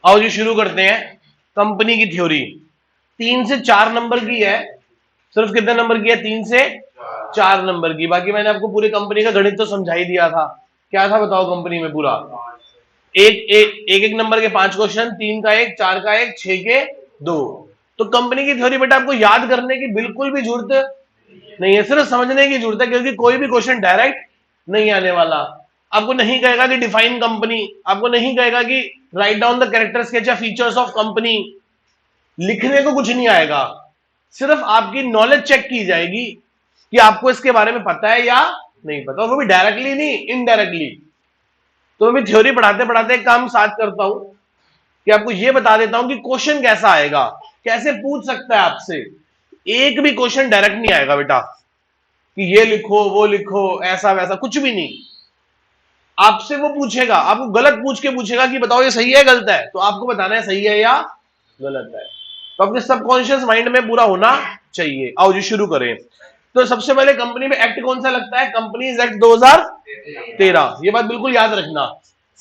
आओ जी शुरू करते हैं। कंपनी की थ्योरी 3 से 4 नंबर की है। सिर्फ कितने नंबर की है? 3 से 4 नंबर की। बाकी मैंने आपको पूरी कंपनी का गणित तो समझा ही दिया था। क्या था बताओ कंपनी में पूरा? एक नंबर के 5 क्वेश्चन, 3 का 1, 4 का 1, 6 के 2। तो कंपनी की थ्योरी बेटा आपको याद करने की बिल्कुल भी जरूरत नहीं है, सिर्फ समझने की जरूरत है, क्योंकि कोई भी क्वेश्चन डायरेक्ट नहीं आने वाला। आपको नहीं कहेगा कि डिफाइन कंपनी, आपको नहीं कहेगा कि write down the character sketch या फीचर्स ऑफ कंपनी। लिखने को कुछ नहीं आएगा, सिर्फ आपकी नॉलेज चेक की जाएगी कि आपको इसके बारे में पता है या नहीं पता, और वो भी डायरेक्टली नहीं, इनडायरेक्टली। तो मैं थ्योरी पढ़ाते पढ़ाते एक काम साथ करता हूं कि आपको यह बता देता हूं कि क्वेश्चन कैसा आएगा, कैसे पूछ सकता है आपसे। एक भी क्वेश्चन डायरेक्ट नहीं आएगा बेटा कि ये लिखो वो लिखो ऐसा वैसा, कुछ भी नहीं। आपसे वो पूछेगा, आपको गलत पूछ के पूछेगा कि बताओ ये सही है गलत है, तो आपको बताना है सही है या गलत है। तो अपने सबकॉन्शियस माइंड में पूरा होना चाहिए। आओ जी शुरू करें। तो सबसे पहले कंपनी में एक्ट कौन सा लगता है? Companies act 2013। ये बात बिल्कुल याद रखना।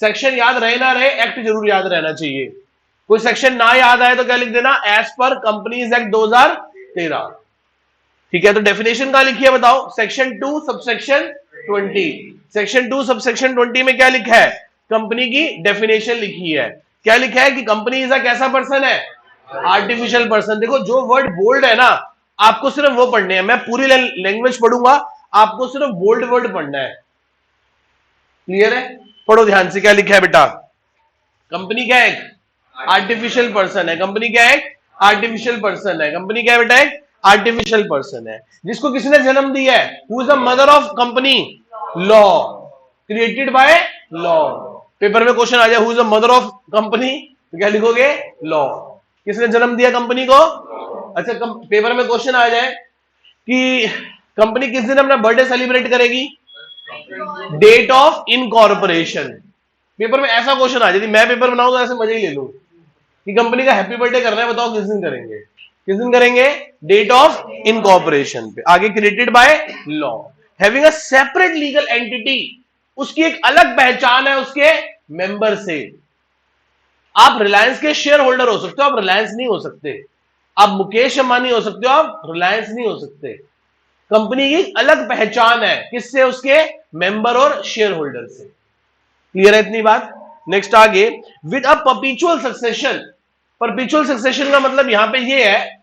सेक्शन याद रहे ना रहे, एक्ट जरूर याद रहना चाहिए। कोई सेक्शन ना याद आए तो क्या लिख देना? As per Companies act 2013। ठीक है, तो डेफिनेशन कहां लिखी है बताओ? Section 2 subsection 20। सेक्शन 2 सबसेक्शन 20 में क्या लिखा है? कंपनी की डेफिनेशन लिखी है। क्या लिखा है कि कंपनी इज अ कैसा पर्सन है? Artificial person. देखो जो वर्ड बोल्ड है ना, आपको सिर्फ वो पढ़ने हैं। मैं पूरी लैंग्वेज पढ़ूंगा, आपको सिर्फ बोल्ड वर्ड पढ़ना है। क्लियर है? पढ़ो ध्यान से। क्या लिखा है बेटा? कंपनी क्या है? आर्टिफिशियल पर्सन है। कंपनी क्या है? आर्टिफिशियल पर्सन है। कंपनी क्या है बेटा? एक आर्टिफिशियल पर्सन है जिसको किसने जन्म दिया है? Who is the mother of company? Law, created by law. Paper में क्वेश्चन आ जाए who is the mother of company, तो क्या लिखोगे? लॉ। किसने जन्म दिया कंपनी को? अच्छा, पेपर में क्वेश्चन आ जाए कि कंपनी किस दिन अपना बर्थडे सेलिब्रेट करेगी? Date of incorporation. पेपर में ऐसा क्वेश्चन आ जाए, मैं पेपर बनाऊंगा ऐसे मजे ही ले लूं कि कंपनी का हैप्पी बर्थडे करना है, बताओ किस दिन करेंगे? किस दिन करेंगे? डेट ऑफ इनकॉर्पोरेशन पे। आगे created by law, having a separate legal entity, उसकी एक अलग पहचान है उसके मेंबर से। आप रिलायंस के शेयर होल्डर हो सकते हो, आप रिलायंस नहीं हो सकते। आप मुकेश अंबानी हो सकते हो, आप रिलायंस नहीं हो सकते। कंपनी की अलग पहचान है, किससे? उसके मेंबर और शेयर होल्डर से। क्लियर है इतनी बात? नेक्स्ट आगे, with a perpetual succession. Perpetual succession का मतलब यहां पे ये है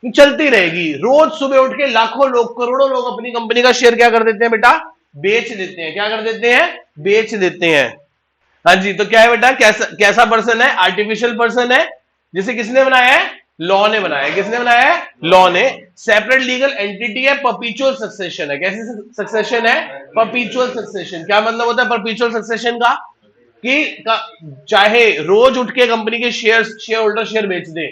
कि चलती रहेगी। रोज सुबह उठ के लाखों लोग, करोड़ों लोग अपनी कंपनी का शेयर क्या कर देते हैं बेटा? बेच देते हैं। क्या कर देते हैं? बेच देते हैं। हाँ जी, तो क्या है बेटा? कैसा कैसा पर्सन है? आर्टिफिशियल पर्सन है जिसे किसने बनाया है? लॉ ने बनाया है। किसने बनाया है? लॉ ने। सेपरेट लीगल एंटिटी है, परपेचुअल सक्सेशन है। कैसी सक्सेशन है? Perpetual succession. क्या मतलब होता है परपेचुअल सक्सेशन का? कि चाहे रोज उठ के कंपनी के शेयर होल्डर शेयर बेच दे,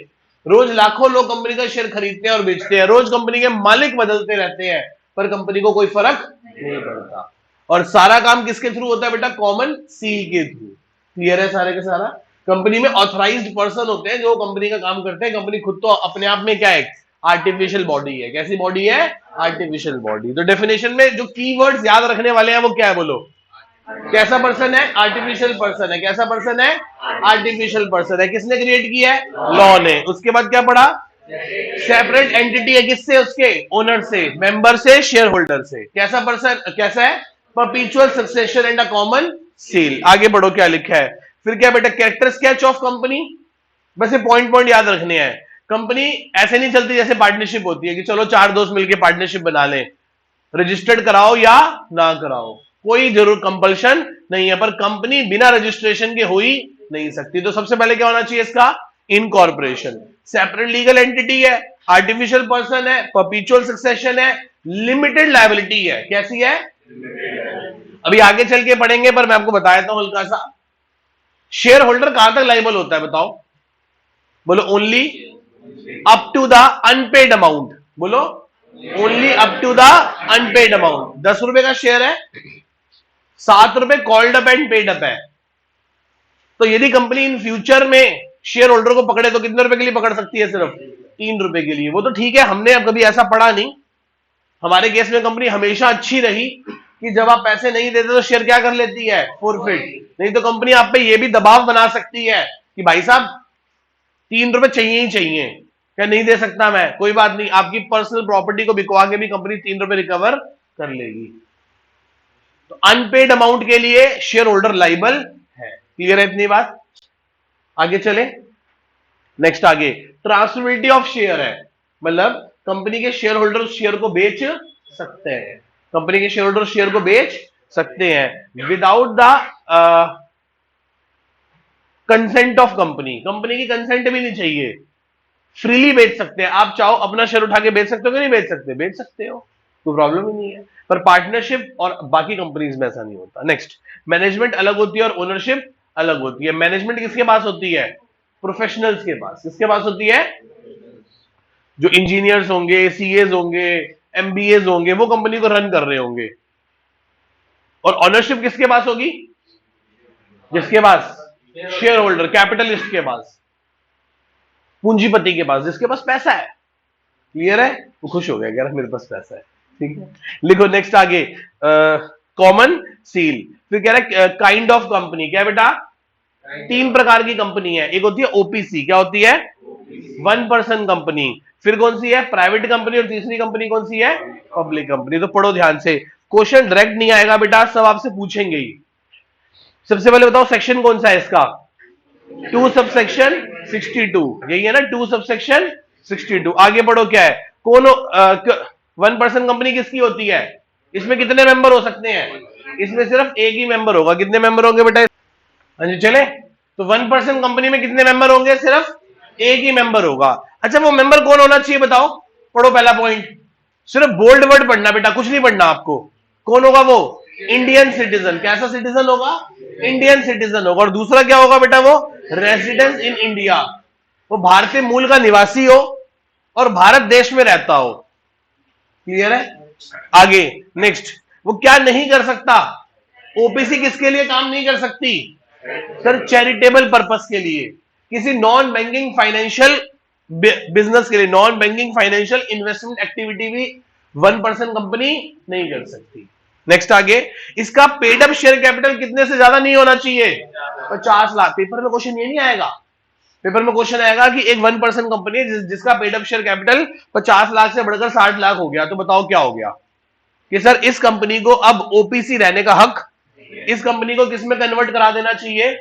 रोज लाखों लोग कंपनी का शेयर खरीदते हैं और बेचते हैं, रोज कंपनी के मालिक बदलते रहते हैं, पर कंपनी को कोई फर्क नहीं पड़ता। और सारा काम किसके थ्रू होता है बेटा? कॉमन सील के थ्रू। क्लियर है सारे के सारा? कंपनी में ऑथराइज्ड पर्सन होते हैं जो कंपनी का काम करते हैं। कंपनी खुद तो अपने आप में क्या है? आर्टिफिशियल बॉडी है। कैसी बॉडी है? Artificial body. तो डेफिनेशन में जो कीवर्ड्स याद रखने वाले हैं वो क्या है बोलो? कैसा पर्सन है? आर्टिफिशियल पर्सन है। कैसा पर्सन है? आर्टिफिशियल पर्सन है। किसने क्रिएट किया है? लॉ ने। उसके बाद क्या पढ़ा? सेपरेट एंटिटी है। किससे? उसके ओनर से, मेंबर से, शेयर होल्डर से। कैसा पर्सन? कैसा है? Perpetual succession and a common seal. आगे बढ़ो, क्या लिखा है? फिर क्या बेटा? Character sketch of company. बस ये पॉइंट पॉइंट याद रखने हैं। कंपनी ऐसे नहीं चलती जैसे पार्टनरशिप होती है कि चलो 4 दोस्त मिलकर पार्टनरशिप बना लें, रजिस्टर्ड कराओ या ना कराओ, कोई जरूर कंपल्शन नहीं है। पर कंपनी बिना रजिस्ट्रेशन के हो ही नहीं सकती। तो सबसे पहले क्या होना चाहिए इसका? इनकॉर्पोरेशन। सेपरेट लीगल एंटिटी है, आर्टिफिशियल पर्सन है, परपेचुअल सक्सेशन है, लिमिटेड लायबिलिटी है। कैसी है? अभी आगे चल के पढ़ेंगे, पर मैं आपको बता देता हूं हल्का सा। शेयर होल्डर कहां तक लाइबल होता है बताओ? बोलो only up to the unpaid amount. बोलो only up to the unpaid amount. 10 रुपए का शेयर है, 7 रुपए called up and paid up है। तो यदि कंपनी इन फ्यूचर में शेयर होल्डर को पकड़े तो कितने रुपए के लिए पकड़ सकती है? सिर्फ 3 रुपए के लिए। वो तो ठीक है, हमने अब कभी ऐसा पढ़ा नहीं। हमारे केस में कंपनी हमेशा अच्छी रही, कि जब आप पैसे नहीं देते तो शेयर क्या कर लेती है, फॉरफिट। नहीं तो कंपनी आप पे ये भी दबाव बना सकती है कि भाई साहब 3 रुपए चाहिए ही चाहिए, क्या नहीं दे सकता मैं, कोई बात नहीं, आपकी पर्सनल प्रॉपर्टी को बिकवा के भी कंपनी 3 रुपए रिकवर कर लेगी। तो अनपेड अमाउंट के लिए शेयर होल्डर लाइबल है। क्लियर है इतनी बात? आगे चले, नेक्स्ट आगे ट्रांसफरेबिलिटी ऑफ शेयर है, मतलब कंपनी के शेयर होल्डर शेयर को बेच सकते हैं, कंपनी के शेयर होल्डर शेयर को बेच सकते हैं without the consent of company, company की कंसेंट भी नहीं चाहिए, फ्रीली बेच सकते हैं। आप चाहो अपना शेयर उठा के बेच सकते हो कि नहीं बेच सकते, बेच सकते हो, कोई प्रॉब्लम ही नहीं है। पर पार्टनरशिप और बाकी कंपनीज में ऐसा नहीं होता। नेक्स्ट, मैनेजमेंट अलग होती है और ओनरशिप अलग होती है। मैनेजमेंट किसके पास होती है, प्रोफेशनल्स के पास। किसके पास होती है, जो इंजीनियर्स होंगे, सीएज होंगे, एमबीएज होंगे, वो कंपनी को रन कर रहे होंगे। और ऑनरशिप किसके पास होगी, जिसके पास शेयर होल्डर, कैपिटलिस्ट के पास, पूंजीपति के पास, जिसके पास पैसा है। क्लियर है? वो खुश हो गया, कह रहा मेरे पास पैसा है। ठीक है, लिखो नेक्स्ट आगे, कॉमन सील। फिर कह रहा है काइंड ऑफ कंपनी, क्या बेटा, 3 प्रकार की कंपनी है। एक होती है ओपीसी, क्या होती है, 1% कंपनी। फिर कौन सी है, प्राइवेट कंपनी। और तीसरी कंपनी कौन सी है, पब्लिक कंपनी। तो पढ़ो ध्यान से, क्वेश्चन डायरेक्ट नहीं आएगा बेटा, सब आपसे पूछेंगे ही। सबसे पहले बताओ सेक्शन कौन सा है इसका, 2 सबसेक्शन 62, यही है ना, 2 सबसेक्शन 62। आगे बढ़ो, क्या है, कौन 1% कंपनी किसकी होती है, इसमें कितने मेंबर हो सकते हैं, इसमें सिर्फ एक ही मेंबर होगा। कितने मेंबर होंगे बेटा, हाँ जी चले, तो 1% कंपनी में कितने मेंबर होंगे, सिर्फ एक ही मेंबर होगा। अच्छा, वो मेंबर कौन होना चाहिए बताओ, पढ़ो पहला पॉइंट, सिर्फ बोल्ड वर्ड पढ़ना बेटा, कुछ नहीं पढ़ना आपको। कौन होगा वो, इंडियन सिटीजन। कैसा सिटीजन होगा, इंडियन सिटीजन होगा। और दूसरा क्या होगा बेटा, वो रेजिडेंस इन इंडिया, वो भारतीय मूल का निवासी हो और भारत देश में रहता हो। क्लियर है? आगे नेक्स्ट, वो क्या नहीं कर सकता, ओपीसी किसके लिए काम नहीं कर सकती, सर चैरिटेबल पर्पस के लिए, किसी नॉन बैंकिंग फाइनेंशियल बिजनेस के लिए, non banking financial investment activity भी 1% कंपनी नहीं कर सकती। नेक्स्ट आगे, इसका पेड अप शेयर कैपिटल कितने से ज्यादा नहीं होना चाहिए, 50 लाख। पेपर में क्वेश्चन ये नहीं आएगा, पेपर में क्वेश्चन आएगा कि एक 1% कंपनी है जिसका paid up share capital 50 lakh से बढ़कर 60 लाख हो गया, तो बताओ क्या हो गया, कि सर इस कंपनी को अब ओपीसी रहने का हक, इस कंपनी को किसमें कन्वर्ट करा देना चाहिए,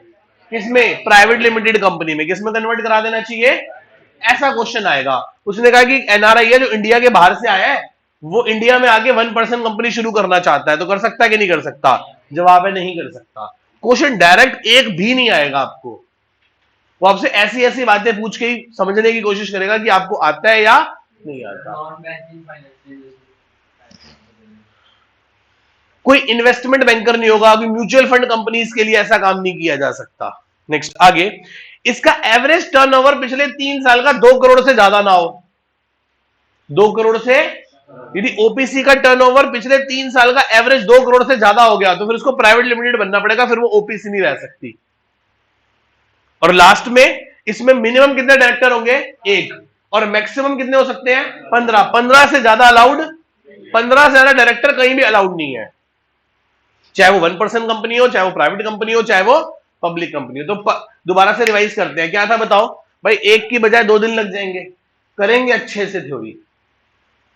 किसमें, प्राइवेट लिमिटेड कंपनी में, किसमें कन्वर्ट करा देना चाहिए, ऐसा क्वेश्चन आएगा। उसने कहा कि एनआरआई है जो इंडिया के बाहर से आया है, वो इंडिया में आके 1% कंपनी शुरू करना चाहता है, तो कर सकता है कि नहीं कर सकता, जवाब है नहीं कर सकता। क्वेश्चन डायरेक्ट एक भी नहीं आएगा आपको, वो आपसे ऐसी ऐसी बातें पूछ के ही समझने की कोशिश करेगा कि आपको आता है या नहीं आता। कोई इन्वेस्टमेंट बैंकर नहीं होगा, कोई म्यूचुअल फंड कंपनीज के लिए ऐसा काम नहीं किया जा सकता। नेक्स्ट आगे, इसका एवरेज टर्नओवर पिछले 3 साल का 2 करोड़ से ज्यादा ना हो, 2 करोड़ से, यदि ओपीसी का टर्नओवर पिछले 3 साल का एवरेज 2 करोड़ से ज्यादा हो गया तो फिर उसको प्राइवेट लिमिटेड बनना पड़ेगा, फिर वो ओपीसी नहीं रह सकती। और लास्ट में इसमें मिनिमम कितने डायरेक्टर होंगे, 1, और मैक्सिमम कितने हो सकते हैं, 15। 15 से ज्यादा अलाउड, 15 से ज्यादा डायरेक्टर कहीं भी अलाउड नहीं है, चाहे वो 1% कंपनी हो, चाहे वो प्राइवेट कंपनी हो, चाहे वो पब्लिक कंपनी हो। तो दोबारा से रिवाइज करते हैं, क्या था बताओ भाई, एक की बजाय 2 दिन लग जाएंगे, करेंगे अच्छे से थ्योरी।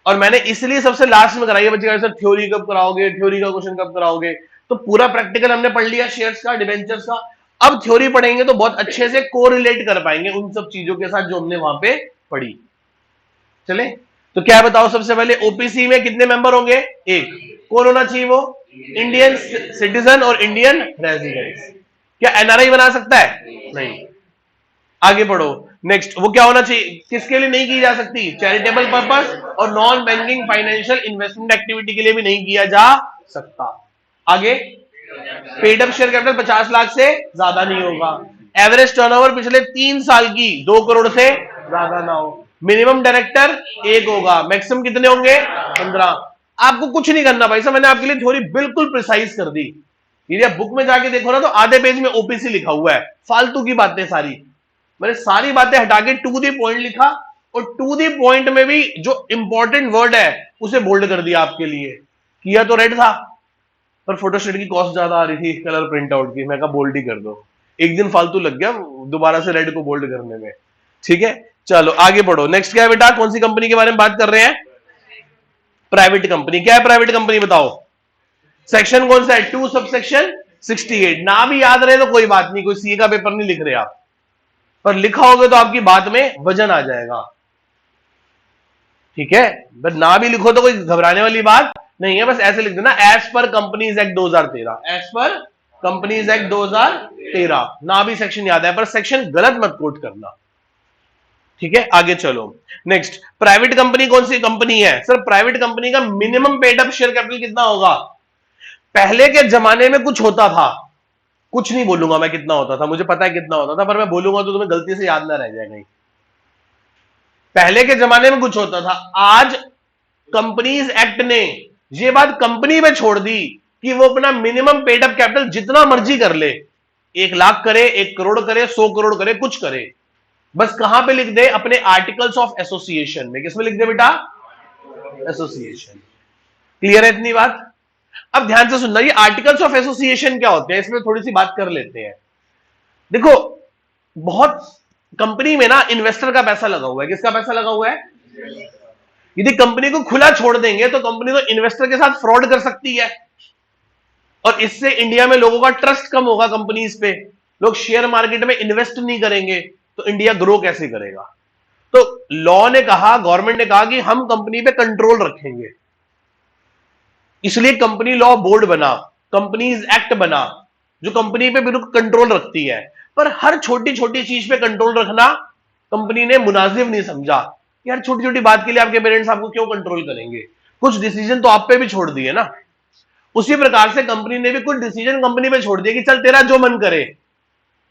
और मैंने इसलिए सबसे लास्ट में कराई है बच्चे, सर थ्योरी कब कराओगे, थ्योरी का क्वेश्चन कब कराओगे, तो पूरा प्रैक्टिकल हमने पढ़ लिया शेयर्स का, डिबेंचर्स का, अब थ्योरी पढ़ेंगे तो बहुत अच्छे से कोरिलेट कर पाएंगे उन सब चीजों के साथ जो हमने वहां पे पढ़ी। चले, तो क्या बताओ, सबसे पहले ओपीसी में कितने मेंबर होंगे, 1, कौन होना चाहिए वो, इंडियन सिटीजन और इंडियन रेजिडेंट्स। क्या एनआरआई बना सकता है, नहीं। आगे पढ़ो, नेक्स्ट, वो क्या होना चाहिए, किसके लिए नहीं की जा सकती, चैरिटेबल पर्पस और non banking financial investment activity के लिए भी नहीं किया जा सकता। आगे, paid up share capital 50 lakh से ज्यादा नहीं होगा, एवरेज टर्नओवर पिछले 3 साल की 2 करोड़ से ज्यादा ना हो, मिनिमम डायरेक्टर 1 होगा, मैक्सिमम कितने होंगे, 15। आपको कुछ नहीं करना भाई साहब, मैंने आपके लिए थ्योरी बिल्कुल प्रिसाइज कर दी। यदि आप बुक में जाके देखो ना तो आधे पेज में ओपीसी लिखा हुआ है, फालतू की बातें सारी, मैंने सारी बातें हटा के टू दी पॉइंट लिखा, और टू दी पॉइंट में भी जो इंपॉर्टेंट वर्ड है उसे बोल्ड कर दिया आपके लिए, किया तो रेड था। पर फोटोस्टेट की कॉस्ट ज्यादा आ रही थी कलर प्रिंट आउट की, मैं कहा बोल्ड ही कर दो। एक दिन फालतू लग गया दोबारा से रेड को बोल्ड करने में। ठीक है, चलो आगे बढ़ो। नेक्स्ट क्या है बेटा, कौन सी कंपनी के बारे में बात कर रहे हैं? Private company. क्या है प्राइवेट कंपनी बताओ? सेक्शन कौन सा है? 2 सबसेक्शन 68। ना भी याद रहे तो कोई बात नहीं, कोई सीए का पेपर नहीं लिख रहे आप, पर लिखा होगे तो आपकी बात में वजन आ जाएगा। ठीक है, बस ना भी लिखो तो कोई घबराने वाली बात नहीं है, बस ऐसे लिख देना as per Companies act 2013, as per Companies act 2013। ना भी सेक्शन याद है, पर सेक्शन गलत मत कोट करना। ठीक है, आगे चलो। नेक्स्ट, प्राइवेट कंपनी कौन सी कंपनी है? सर प्राइवेट कंपनी का minimum paid up share capital कितना होगा? पहले के जमाने में कुछ होता था, कुछ नहीं बोलूंगा मैं कितना होता था, मुझे पता है कितना होता था, पर मैं बोलूंगा तो तुम्हें गलती से याद ना रह जाए कहीं। पहले के जमाने में कुछ होता था, आज कंपनीज एक्ट ने ये बात कंपनी में छोड़ दी कि वो अपना मिनिमम पेड अप कैपिटल जितना मर्जी कर ले, 1 लाख करे, 1 करोड़ करे, 100 करोड़ करे, कुछ करे, बस कहां पे लिख दे? अपने आर्टिकल्स ऑफ एसोसिएशन में। किसमें लिख दे बेटा? एसोसिएशन। क्लियर है इतनी बात? अब ध्यान से सुनना, ये आर्टिकल्स ऑफ एसोसिएशन क्या होते हैं, इसमें थोड़ी सी बात कर लेते हैं। देखो, बहुत कंपनी में ना इन्वेस्टर का पैसा लगा हुआ है। किसका पैसा लगा हुआ है? यदि कंपनी को खुला छोड़ देंगे तो कंपनी तो इन्वेस्टर के साथ फ्रॉड कर सकती है, और इससे इंडिया में लोगों का ट्रस्ट कम होगा कंपनीज पे, लोग शेयर मार्केट में इन्वेस्ट नहीं करेंगे, तो इंडिया ग्रो कैसे करेगा? तो लॉ ने कहा, गवर्नमेंट ने कहा कि हम कंपनी पे कंट्रोल रखेंगे, इसलिए कंपनी लॉ बोर्ड बना, कंपनीज एक्ट बना, जो कंपनी पे बिल्कुल कंट्रोल रखती है। पर हर छोटी छोटी चीज पे कंट्रोल रखना कंपनी ने मुनासिब नहीं समझा। यार छोटी छोटी बात के लिए आपके पेरेंट्स आपको क्यों कंट्रोल करेंगे? कुछ डिसीजन तो आप पे भी छोड़ दिए ना। उसी प्रकार से कंपनी ने भी कुछ डिसीजन कंपनी पे छोड़ दिया कि चल तेरा जो मन करे,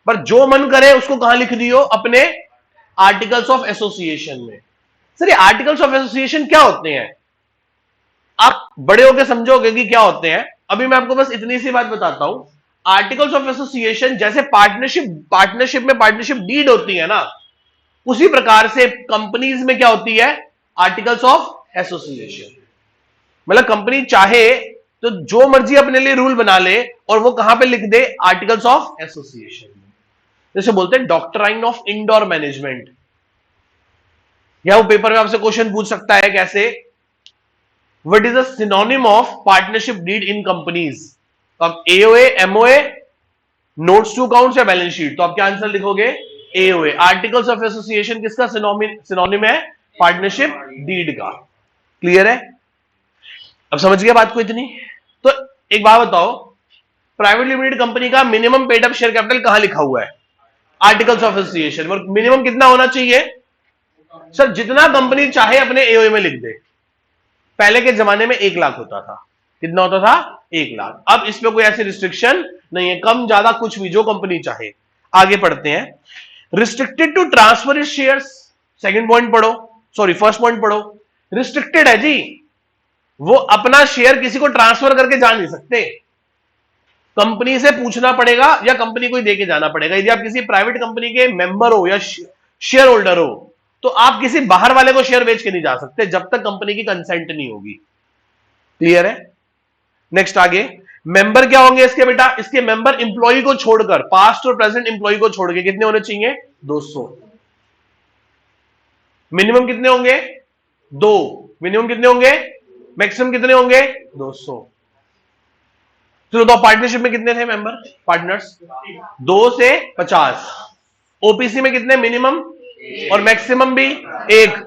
पर जो मन करे उसको कहां लिख दियो? अपने आर्टिकल्स ऑफ एसोसिएशन में। सर ये आर्टिकल्स ऑफ एसोसिएशन क्या होते हैं? आप बड़े होकर समझोगे कि क्या होते हैं। अभी मैं आपको बस इतनी सी बात बताता हूं। आर्टिकल्स ऑफ एसोसिएशन जैसे पार्टनरशिप में पार्टनरशिप डीड होती है ना, उसी प्रकार से कंपनीज में क्या होती है? Articles of association. मतलब कंपनी चाहे तो जो मर्जी अपने लिए रूल बना ले, और वो कहां पे लिख दे? आर्टिकल्स ऑफ एसोसिएशन में। जैसे बोलते हैं डॉक्ट्राइन ऑफ इंडोर मैनेजमेंट, या वो पेपर में आपसे क्वेश्चन पूछ सकता है कैसे, what is the synonym of partnership deed in companies? तो आप AOA, MOA, notes to accounts या बैलेंस शीट, तो आप क्या आंसर लिखोगे? एओए। आर्टिकल्स ऑफ एसोसिएशन किसका सिनोनिम है? पार्टनरशिप डीड का। क्लियर है? अब समझ गया बात को इतनी? तो एक बात बताओ, प्राइवेट लिमिटेड कंपनी का minimum paid up share capital कहां लिखा हुआ है? Articles of association. और मिनिमम कितना होना चाहिए? सर जितना कंपनी चाहे अपने एओए में लिख दे। पहले के जमाने में 1 लाख होता था। कितना होता था? 1 लाख। अब इसमें कोई ऐसी रिस्ट्रिक्शन नहीं है, कम ज्यादा कुछ भी जो कंपनी चाहे। आगे पढ़ते हैं। Restricted to transfer shares. Second point पढ़ो, सॉरी फर्स्ट पॉइंट पढ़ो। रिस्ट्रिक्टेड है जी, वो अपना शेयर किसी को ट्रांसफर करके जा नहीं सकते, कंपनी से पूछना पड़ेगा या कंपनी को ही देके जाना पड़ेगा। यदि आप किसी प्राइवेट कंपनी के मेंबर हो या शेयर होल्डर हो, तो आप किसी बाहर वाले को शेयर बेच के नहीं जा सकते जब तक कंपनी की कंसेंट नहीं होगी। क्लियर है? नेक्स्ट आगे, मेंबर क्या होंगे इसके बेटा? इसके मेंबर इंप्लॉई को छोड़कर, पास्ट और प्रेजेंट इंप्लॉई को छोड़ के कितने होने चाहिए? 200। मिनिमम कितने होंगे? 2। मिनिमम कितने होंगे? मैक्सिमम कितने होंगे? 200। चलो तो पार्टनरशिप में कितने थे मेंबर पार्टनर्स? 2 से 50। ओपीसी में कितने मिनिमम और मैक्सिमम भी? 1।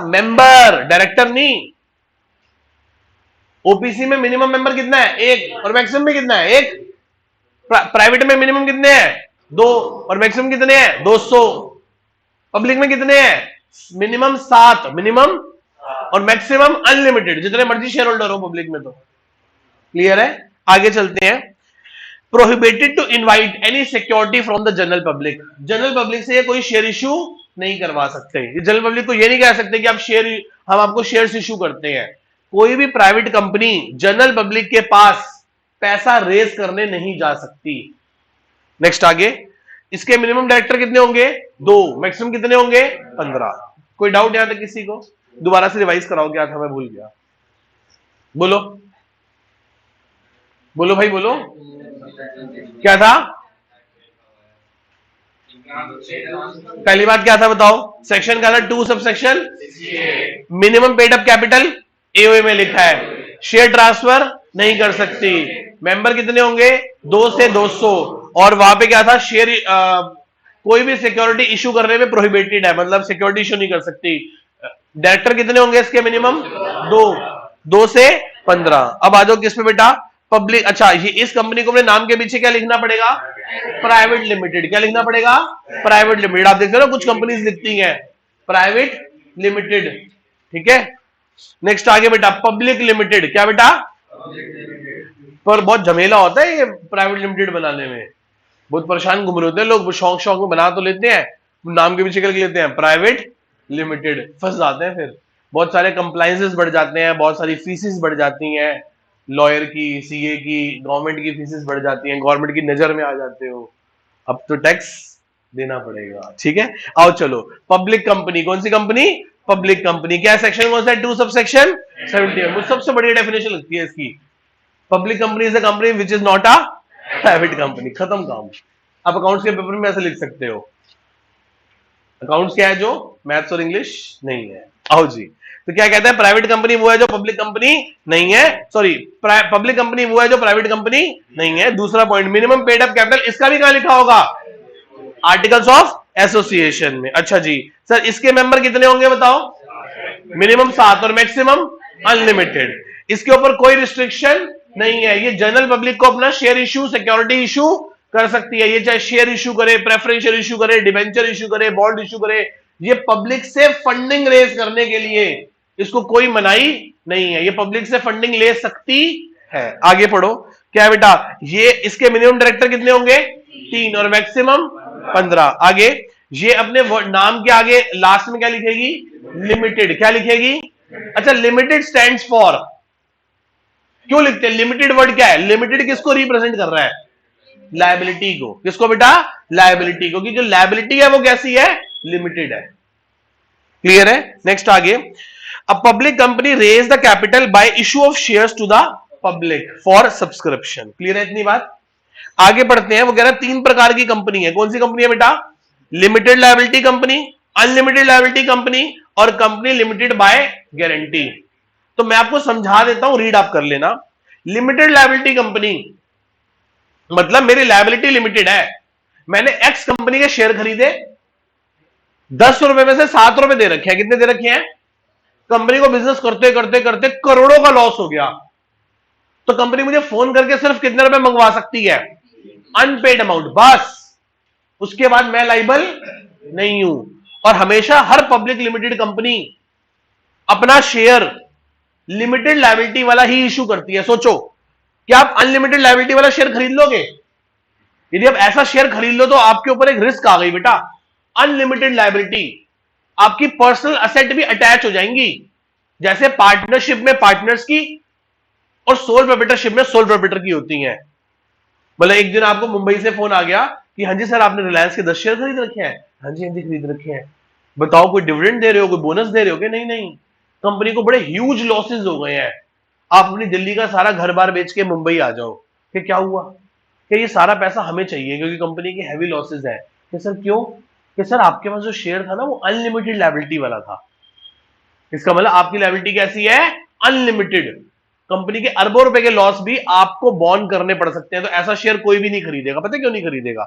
मेंबर, डायरेक्टर नहीं। ओपीसी में मिनिमम मेंबर कितना है? 1, और मैक्सिमम भी कितना है? 1। प्राइवेट में मिनिमम कितने हैं? 2, और मैक्सिमम कितने हैं? 200। पब्लिक में कितने हैं? मिनिमम 7, मिनिमम और मैक्सिमम अनलिमिटेड, जितने मर्जी शेयर होल्डर हो पब्लिक में। तो क्लियर है? आगे चलते हैं। Prohibited to invite any security from the general public. General public से ये कोई शेयर इशू नहीं करवा सकते। जनरल पब्लिक को ये नहीं कह सकते कि आप शेयर, हम आपको शेयर्स इशू करते हैं। कोई भी प्राइवेट कंपनी जनरल पब्लिक के पास पैसा रेज करने नहीं जा सकती। नेक्स्ट आगे, इसके मिनिमम डायरेक्टर कितने होंगे? 2। मैक्सिमम कितने होंगे? 15। कोई डाउट यहां तक किसी को? दोबारा से रिवाइज कराओ, क्या था मैं भूल गया, बोलो। बोलो भाई बोलो, क्या था? पहली बात क्या था बताओ? सेक्शन का था 2 sub section minimum paid up capital AOA में लिखा है, शेयर ट्रांसफर नहीं कर सकती। मेंबर कितने होंगे? 2 से 200। और वहां पे क्या था? शेयर कोई भी सिक्योरिटी इशू करने में प्रोहिबिटेड है, मतलब सिक्योरिटी इशू नहीं कर सकती। डायरेक्टर कितने होंगे इसके? मिनिमम 2, 2 से 15। अब आ जाओ किस पे बेटा? पब्लिक। अच्छा, ये इस कंपनी को अपने नाम के पीछे क्या लिखना पड़ेगा? Private limited. क्या लिखना पड़ेगा? Private limited. आप देखते हो ना कुछ कंपनीज लिखती हैं प्राइवेट लिमिटेड, ठीक है। नेक्स्ट आगे बेटा पब्लिक लिमिटेड। क्या बेटा? पर बहुत झमेला होता है ये प्राइवेट लिमिटेड बनाने में, बहुत परेशान घूम रहे होते हैं लोग, शौक शौक में बना तो लेते हैं, नाम के पीछे करके लेते हैं प्राइवेट लिमिटेड, फंस जाते हैं फिर। बहुत सारे कंप्लायंसेस बढ़ जाते हैं, बहुत सारी फीसेस बढ़ जाती हैं, लॉयर की, सीए की, गवर्नमेंट की फीसेस बढ़ जाती हैं, गवर्नमेंट की नजर में आ जाते हो, अब तो टैक्स देना पड़ेगा, ठीक है। आओ चलो, पब्लिक कंपनी। कौन सी कंपनी? Public company. क्या सेक्शन कौन सा है? 2 सब सेक्शन 70। मुझे सबसे बढ़िया डेफिनेशन लगती है इसकी, public company is a company which is not a private company. खत्म काम। आप अकाउंट्स के पेपर में ऐसे लिख सकते हो। अकाउंट्स क्या है? जो मैथ्स और इंग्लिश नहीं है। आओ जी, तो क्या कहते हैं? प्राइवेट कंपनी वो है जो पब्लिक कंपनी नहीं है, सॉरी, पब्लिक कंपनी वो है जो प्राइवेट कंपनी नहीं है। दूसरा point, minimum paid up capital, इसका भी कहां लिखा होगा? आर्टिकल्स ऑफ एसोसिएशन में। अच्छा जी सर, इसके मेंबर कितने होंगे बताओ? मिनिमम 7 और मैक्सिमम अनलिमिटेड। इसके ऊपर कोई रिस्ट्रिक्शन नहीं है, ये जनरल पब्लिक को अपना शेयर इशू, सिक्योरिटी इशू कर सकती है। ये चाहे शेयर इशू करे, प्रेफरेंशियल इशू करे, डिबेंचर इशू करे, बॉन्ड इशू करे, ये पब्लिक से फंडिंग रेज करने के लिए, इसको कोई मनाही नहीं है, ये पब्लिक से फंडिंग ले सकती है। आगे पढ़ो, क्या है बेटा? ये इसके मिनिमम डायरेक्टर कितने होंगे? 3 और मैक्सिमम 15। आगे, ये अपने नाम के आगे लास्ट में क्या लिखेगी? लिमिटेड। क्या लिखेगी? अच्छा, लिमिटेड स्टैंड्स फॉर, क्यों लिखते हैं लिमिटेड? वर्ड क्या है? लिमिटेड किसको रिप्रेजेंट कर रहा है? लायबिलिटी को। किसको बेटा? लायबिलिटी को, कि जो लायबिलिटी है वो कैसी है? लिमिटेड है। क्लियर है? नेक्स्ट आगे, a public company raise the capital by issue of shares to the public for subscription. Clear है इतनी बात? आगे बढ़ते हैं। वो कह रहा है 3 प्रकार की कंपनी है। कौन सी कंपनी है बेटा? Limited liability company, unlimited liability company और कंपनी लिमिटेड बाय गारंटी। तो मैं आपको समझा देता हूं, रीड आप कर लेना। लिमिटेड लायबिलिटी कंपनी मतलब मेरी लायबिलिटी लिमिटेड है, मैंने एक्स कंपनी के शेयर खरीदे, 10 रुपए में से 7 रुपए दे रखे हैं। कितने दे रखे हैं? कंपनी को बिजनेस करते करते करते करोड़ों का लॉस हो गया, तो कंपनी मुझे फोन करके सिर्फ कितने रुपए मंगवा सकती है? अनपेड अमाउंट, बस। उसके बाद मैं लाइबल नहीं हूं। और हमेशा हर पब्लिक लिमिटेड कंपनी अपना शेयर लिमिटेड लायबिलिटी वाला ही इशू करती है। सोचो, क्या आप अनलिमिटेड लायबिलिटी वाला शेयर खरीद लोगे? यदि आप ऐसा शेयर खरीद लो तो आपके ऊपर एक रिस्क आ गई बेटा। अनलिमिटेड लायबिलिटी, आपकी पर्सनल असेट भी अटैच हो जाएंगी, जैसे पार्टनरशिप में पार्टनर्स की और सोल प्रोप्राइटरशिप में सोल प्रोप्राइटर की होती हैं। मतलब एक दिन आपको मुंबई से फोन आ गया कि हाँ जी सर, आपने रिलायंस के 10 शेयर खरीद रखे हैं। हाँ जी खरीद रखे हैं। बताओ, कोई डिविडेंड दे रहे हो, कोई बोनस दे रहे हो? कि नहीं नहीं, कंपनी को बड़े ह्यूज लॉसेस हो गए हैं, आप अपनी दिल्ली का सारा घर बार बेच के मुंबई आ जाओ। कि क्या हुआ? कि ये सारा पैसा हमें चाहिए क्योंकि कंपनी की हैवी लॉसेस है। कि सर क्यों? कि सर आपके पास जो शेयर था ना वो अनलिमिटेड लायबिलिटी वाला था। इसका मतलब आपकी लायबिलिटी कैसी है? अनलिमिटेड। कंपनी के अरबों रुपए के लॉस भी आपको बॉर्न करने पड़ सकते हैं, तो ऐसा शेयर कोई भी नहीं खरीदेगा। पता है क्यों नहीं खरीदेगा?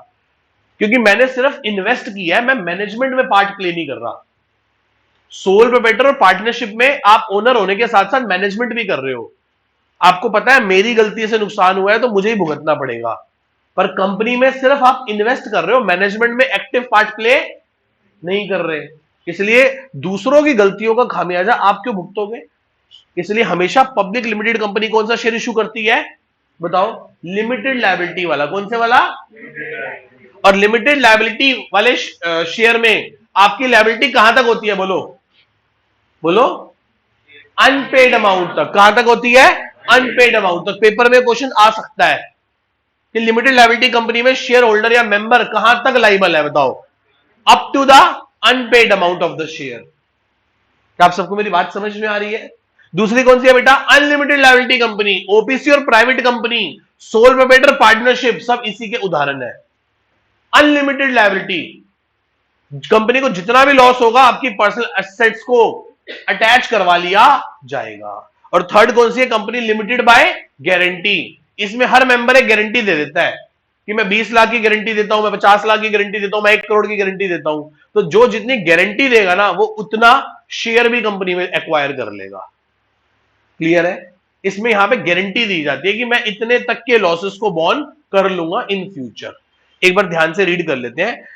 क्योंकि मैंने सिर्फ इन्वेस्ट किया है, मैं मैनेजमेंट में पार्ट प्ले नहीं कर रहा। सोल प्रोप्राइटर और पार्टनरशिप में आप ओनर होने के साथ साथ मैनेजमेंट भी कर रहे हो। आपको पता है मेरी गलती से नुकसान हुआ है तो मुझे ही भुगतना पड़ेगा, पर कंपनी में सिर्फ आप इन्वेस्ट कर रहे हो, मैनेजमेंट में एक्टिव पार्ट प्ले नहीं कर रहे। इसलिए दूसरों की गलतियों का खामियाजा आप क्यों भुगतोगे? इसलिए हमेशा पब्लिक लिमिटेड कंपनी कौन सा शेयर इशू करती है? बताओ। लिमिटेड लायबिलिटी वाला। कौन से वाला? और लिमिटेड लायबिलिटी वाले शेयर में आपकी लायबिलिटी कहां तक होती है? बोलो बोलो। अनपेड अमाउंट तक। कहां तक होती है? अनपेड अमाउंट तक। पेपर में क्वेश्चन आ सकता है कि लिमिटेड लायबिलिटी कंपनी में शेयर होल्डर या मेंबर कहां तक लाइबल है? बताओ। Up to the unpaid amount of the share. क्या आप सबको मेरी बात समझ में आ रही है? दूसरी कौन सी है बेटा? अनलिमिटेड लायबिलिटी कंपनी, ओपीसी और private company, sole proprietor partnership, सब इसी के उदाहरण है। अनलिमिटेड लायबिलिटी, कंपनी को जितना भी लॉस होगा आपकी पर्सनल एसेट्स को अटैच करवा लिया जाएगा। और थर्ड कौन सी है? कंपनी लिमिटेड बाय गारंटी, इसमें हर मेंबर एक गारंटी दे देता है कि मैं 20 लाख की गारंटी देता हूं, मैं 50 लाख की गारंटी देता हूं, मैं 1 करोड़ की गारंटी देता हूं। तो जो जितनी गारंटी देगा ना वो उतना शेयर भी कंपनी में एक्वायर कर लेगा। क्लियर है? इसमें यहां पे गारंटी दी जाती है कि मैं इतने तक के लॉसेस को बॉर्न कर लूंगा इन फ्यूचर। एक बार ध्यान से रीड कर लेते हैं।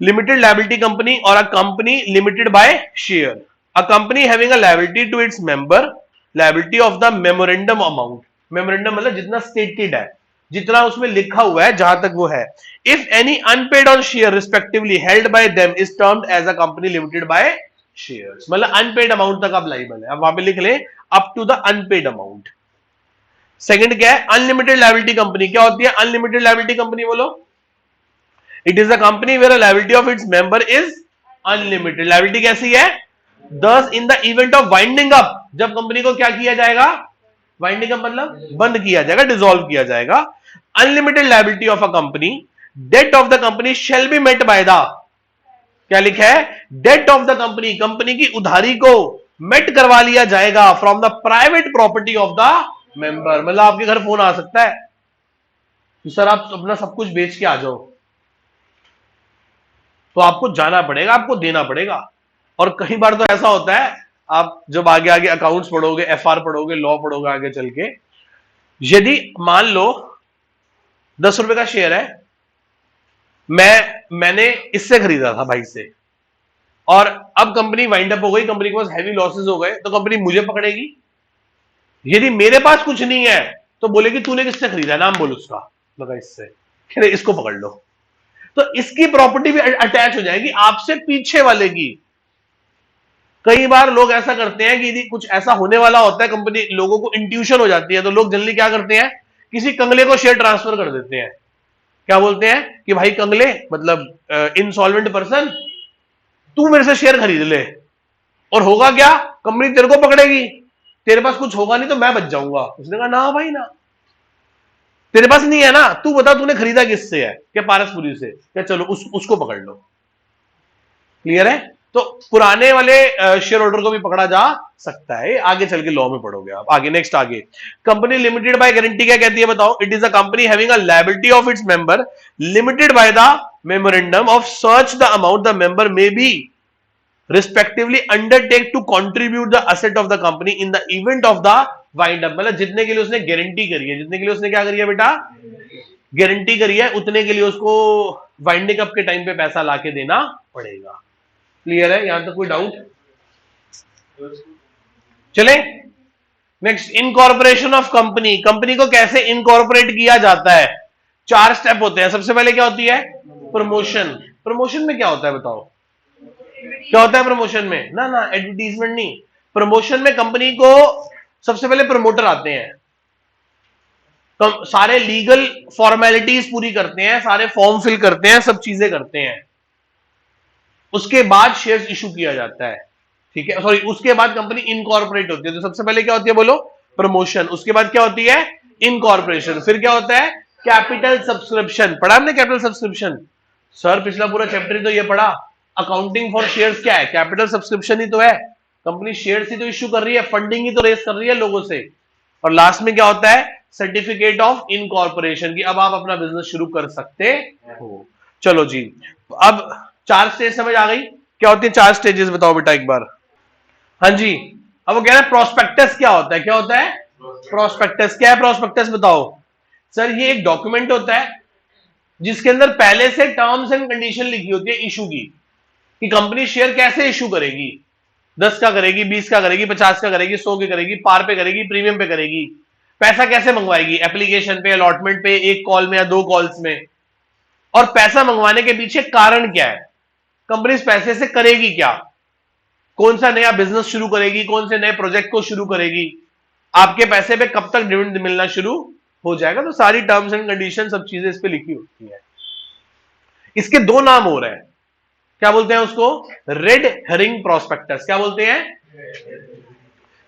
लिमिटेड लायबिलिटी कंपनी और a company limited by share, a company having a liability to its member, liability of the memorandum amount, memorandum मतलब जितना स्टेटेड है, जितना उसमें लिखा हुआ है, जहां तक वो है। If any unpaid on share respectively held by them is termed as a company limited by shares, मतलब अनपेड अमाउंट तक आप लाइबल है। अब वहां पे लिख ले up to the unpaid amount. Second क्या है? Unlimited liability company. क्या होती है अनलिमिटेड लायबिलिटी कंपनी? बोलो। It is a company where liability of its member is unlimited. Liability कैसी है? Thus in the event of winding up, जब company को क्या किया जाएगा? वाइंडिंग अप मतलब बंद किया जाएगा, डिसॉल्व किया जाएगा। Unlimited liability of a company, debt of the company shall be met by the, क्या लिखा है? Debt of the company, company की उधारी को मेट करवा लिया जाएगा from the private property of the member. मतलब आपके घर फोन आ सकता है कि सर आप अपना सब कुछ बेच के आ जाओ, तो आपको जाना पड़ेगा, आपको देना पड़ेगा। और कई बार तो ऐसा होता है, आप जब आगे आगे अकाउंट्स पढ़ोगे, एफआर पढ़ोगे, लॉ पढ़ोगे आगे चल के, यदि मान लो 10 रुपए का शेयर है, मैंने इससे खरीदा था भाई से, और अब कंपनी वाइंड अप हो गई, कंपनी के पास हैवी लॉसेस हो गए, तो कंपनी मुझे पकड़ेगी। यदि मेरे पास कुछ नहीं है तो बोलेगी तूने किससे खरीदा, नाम बोल उसका, लगा इससे, इसको पकड़ लो। तो इसकी प्रॉपर्टी भी अटैच हो जाएगी आपसे पीछे वाले की। कई बार लोग ऐसा करते हैं कि यदि कुछ ऐसा होने वाला होता है, कंपनी, लोगों को इंट्यूशन हो जाती है, तो लोग जनरली क्या करते हैं? किसी कंगले को शेयर ट्रांसफर कर देते हैं। क्या बोलते हैं कि भाई कंगले मतलब इनसॉल्वेंट पर्सन, तू मेरे से शेयर खरीद ले, और होगा क्या? कंपनी तेरे को पकड़ेगी, तेरे पास कुछ होगा नहीं तो मैं बच जाऊंगा। उसने कहा ना भाई ना, तेरे पास नहीं है ना, तू बता तूने खरीदा किससे है? क्या पारसपुरी से? क्या चलो उसको पकड़ लो। क्लियर है? तो पुराने वाले शेयर होल्डर को भी पकड़ा जा सकता है, आगे चल के लॉ में पढ़ोगे आप। आगे नेक्स्ट, आगे कंपनी लिमिटेड बाय गारंटी क्या कहती है बताओ? It is a company having a liability of its member limited by the memorandum of such the amount the member may be respectively undertake to contribute the asset of the company in the event of the wind up. मतलब जितने के लिए उसने guarantee करी है, जितने के लिए उसने क्या करी है बेटा? गारंटी करी है, उतने के लिए उसको वाइंडिंग अप के टाइम पे पैसा लाके देना पड़ेगा। क्लियर है? यहां तक कोई डाउट? चले next, incorporation of company. Company को कैसे इनकॉर्पोरेट किया जाता है? 4 स्टेप होते हैं। सबसे पहले क्या होती है? प्रमोशन। प्रमोशन में क्या होता है बताओ? क्या होता है प्रमोशन में? ना ना, एडवर्टीजमेंट नहीं। प्रमोशन में कंपनी को सबसे पहले प्रमोटर आते हैं, तो सारे लीगल फॉर्मेलिटीज पूरी करते हैं, सारे फॉर्म फिल करते हैं, सब चीजें करते हैं। उसके बाद शेयर्स इशू किया जाता है। ठीक है, सॉरी, उसके बाद कंपनी इनकॉर्पोरेट होती है। तो सबसे पहले क्या होती है बोलो? प्रमोशन। उसके बाद क्या होती है? इनकॉर्पोरेशन। फिर क्या होता है? Capital subscription. पढ़ा हमने कैपिटल सब्सक्रिप्शन? सर पिछला पूरा चैप्टर ही तो ये पढ़ा। अकाउंटिंग फॉर शेयर्स क्या है? कैपिटल सब्सक्रिप्शन ही तो है। कंपनी शेयर्स ही तो इश्यू कर रही है, फंडिंग ही तो रेस कर रही है लोगों से। और लास्ट में क्या होता है? सर्टिफिकेट ऑफ इनकॉर्पोरेशन की अब आप अपना बिजनेस शुरू कर सकते हो। चलो जी, अब 4 स्टेज समझ आ गई? क्या होती है 4 स्टेजेस बताओ बेटा एक बार। हाँ जी, अब वो कह रहा है प्रोस्पेक्टस क्या होता है? क्या होता है प्रोस्पेक्टस? क्या है प्रोस्पेक्टस बताओ? सर ये एक डॉक्यूमेंट होता है जिसके अंदर पहले से टर्म्स एंड कंडीशन लिखी होती है इशू की, कि कंपनी शेयर कैसे इशू करेगी, 10 का करेगी, 20 का करेगी, 50 का करेगी, 100 की करेगी, पार पे करेगी, प्रीमियम पे करेगी, पैसा कैसे मंगवाएगी, एप्लीकेशन पे, अलॉटमेंट पे, 1 कॉल में या 2 कॉल्स में, और पैसा मंगवाने के पीछे कारण क्या है, कंपनी इस पैसे से करेगी क्या, कौन सा नया बिजनेस शुरू करेगी, कौन से नए प्रोजेक्ट को शुरू करेगी, आपके पैसे पे कब तक डिविडेंड मिलना शुरू हो जाएगा। तो सारी टर्म्स एंड कंडीशन, सब चीजें इस पे लिखी होती है। इसके 2 नाम हो रहे हैं, क्या बोलते हैं उसको? Red herring prospectus. क्या बोलते हैं?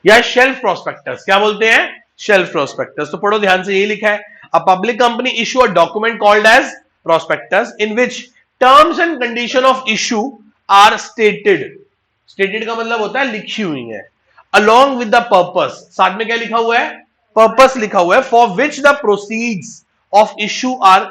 या शेल्फ प्रोस्पेक्टस। क्या बोलते हैं? Shelf prospectus. तो पढ़ो ध्यान से, यही लिखा है, a public company issue a document called as prospectus in which terms and condition of issue are stated. Stated का मतलब होता है लिखी हुई है। अलोंग विद द पर्पस, साथ में क्या लिखा हुआ है? पर्पस लिखा हुआ है। For which the proceeds of issue are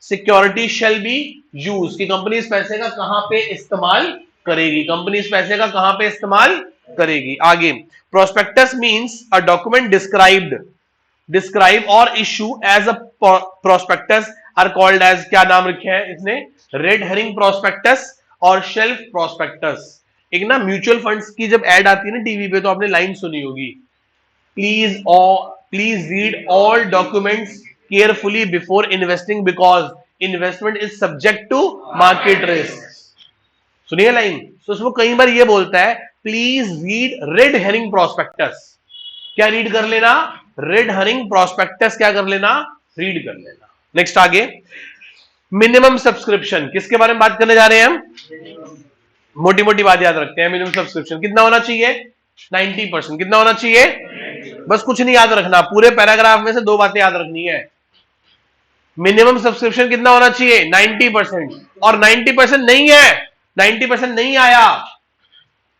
security shall be use, कि कंपनी इस पैसे का कहां पे इस्तेमाल करेगी, कंपनी इस पैसे का कहां पे इस्तेमाल करेगी। आगे, prospectus means a document describe और issue as a prospectus are called as, क्या नाम रखे हैं इसने? रेड हेरिंग प्रोस्पेक्टस और शेल्फ प्रोस्पेक्टस। एक ना म्यूचुअल फंड्स की जब एड आती है ना टीवी पे, तो आपने लाइन सुनी होगी, please read all documents carefully before investing because investment is subject to market risk. सुनिए लाइन। तो उसमें कई बार ये बोलता है please read red herring prospectus. क्या रीड कर लेना? रेड हेरिंग प्रोस्पेक्टस क्या कर लेना? रीड कर लेना। नेक्स्ट आगे, मिनिमम सब्सक्रिप्शन, किसके बारे में बात करने जा रहे हैं हम? मोटी मोटी बात याद रखते हैं। मिनिमम सब्सक्रिप्शन कितना होना चाहिए? 90%। कितना होना चाहिए? बस कुछ नहीं याद रखना, पूरे पैराग्राफ में से दो बातें याद रखनी है। मिनिमम सब्सक्रिप्शन कितना होना चाहिए? 90%। और 90% नहीं है, 90% नहीं आया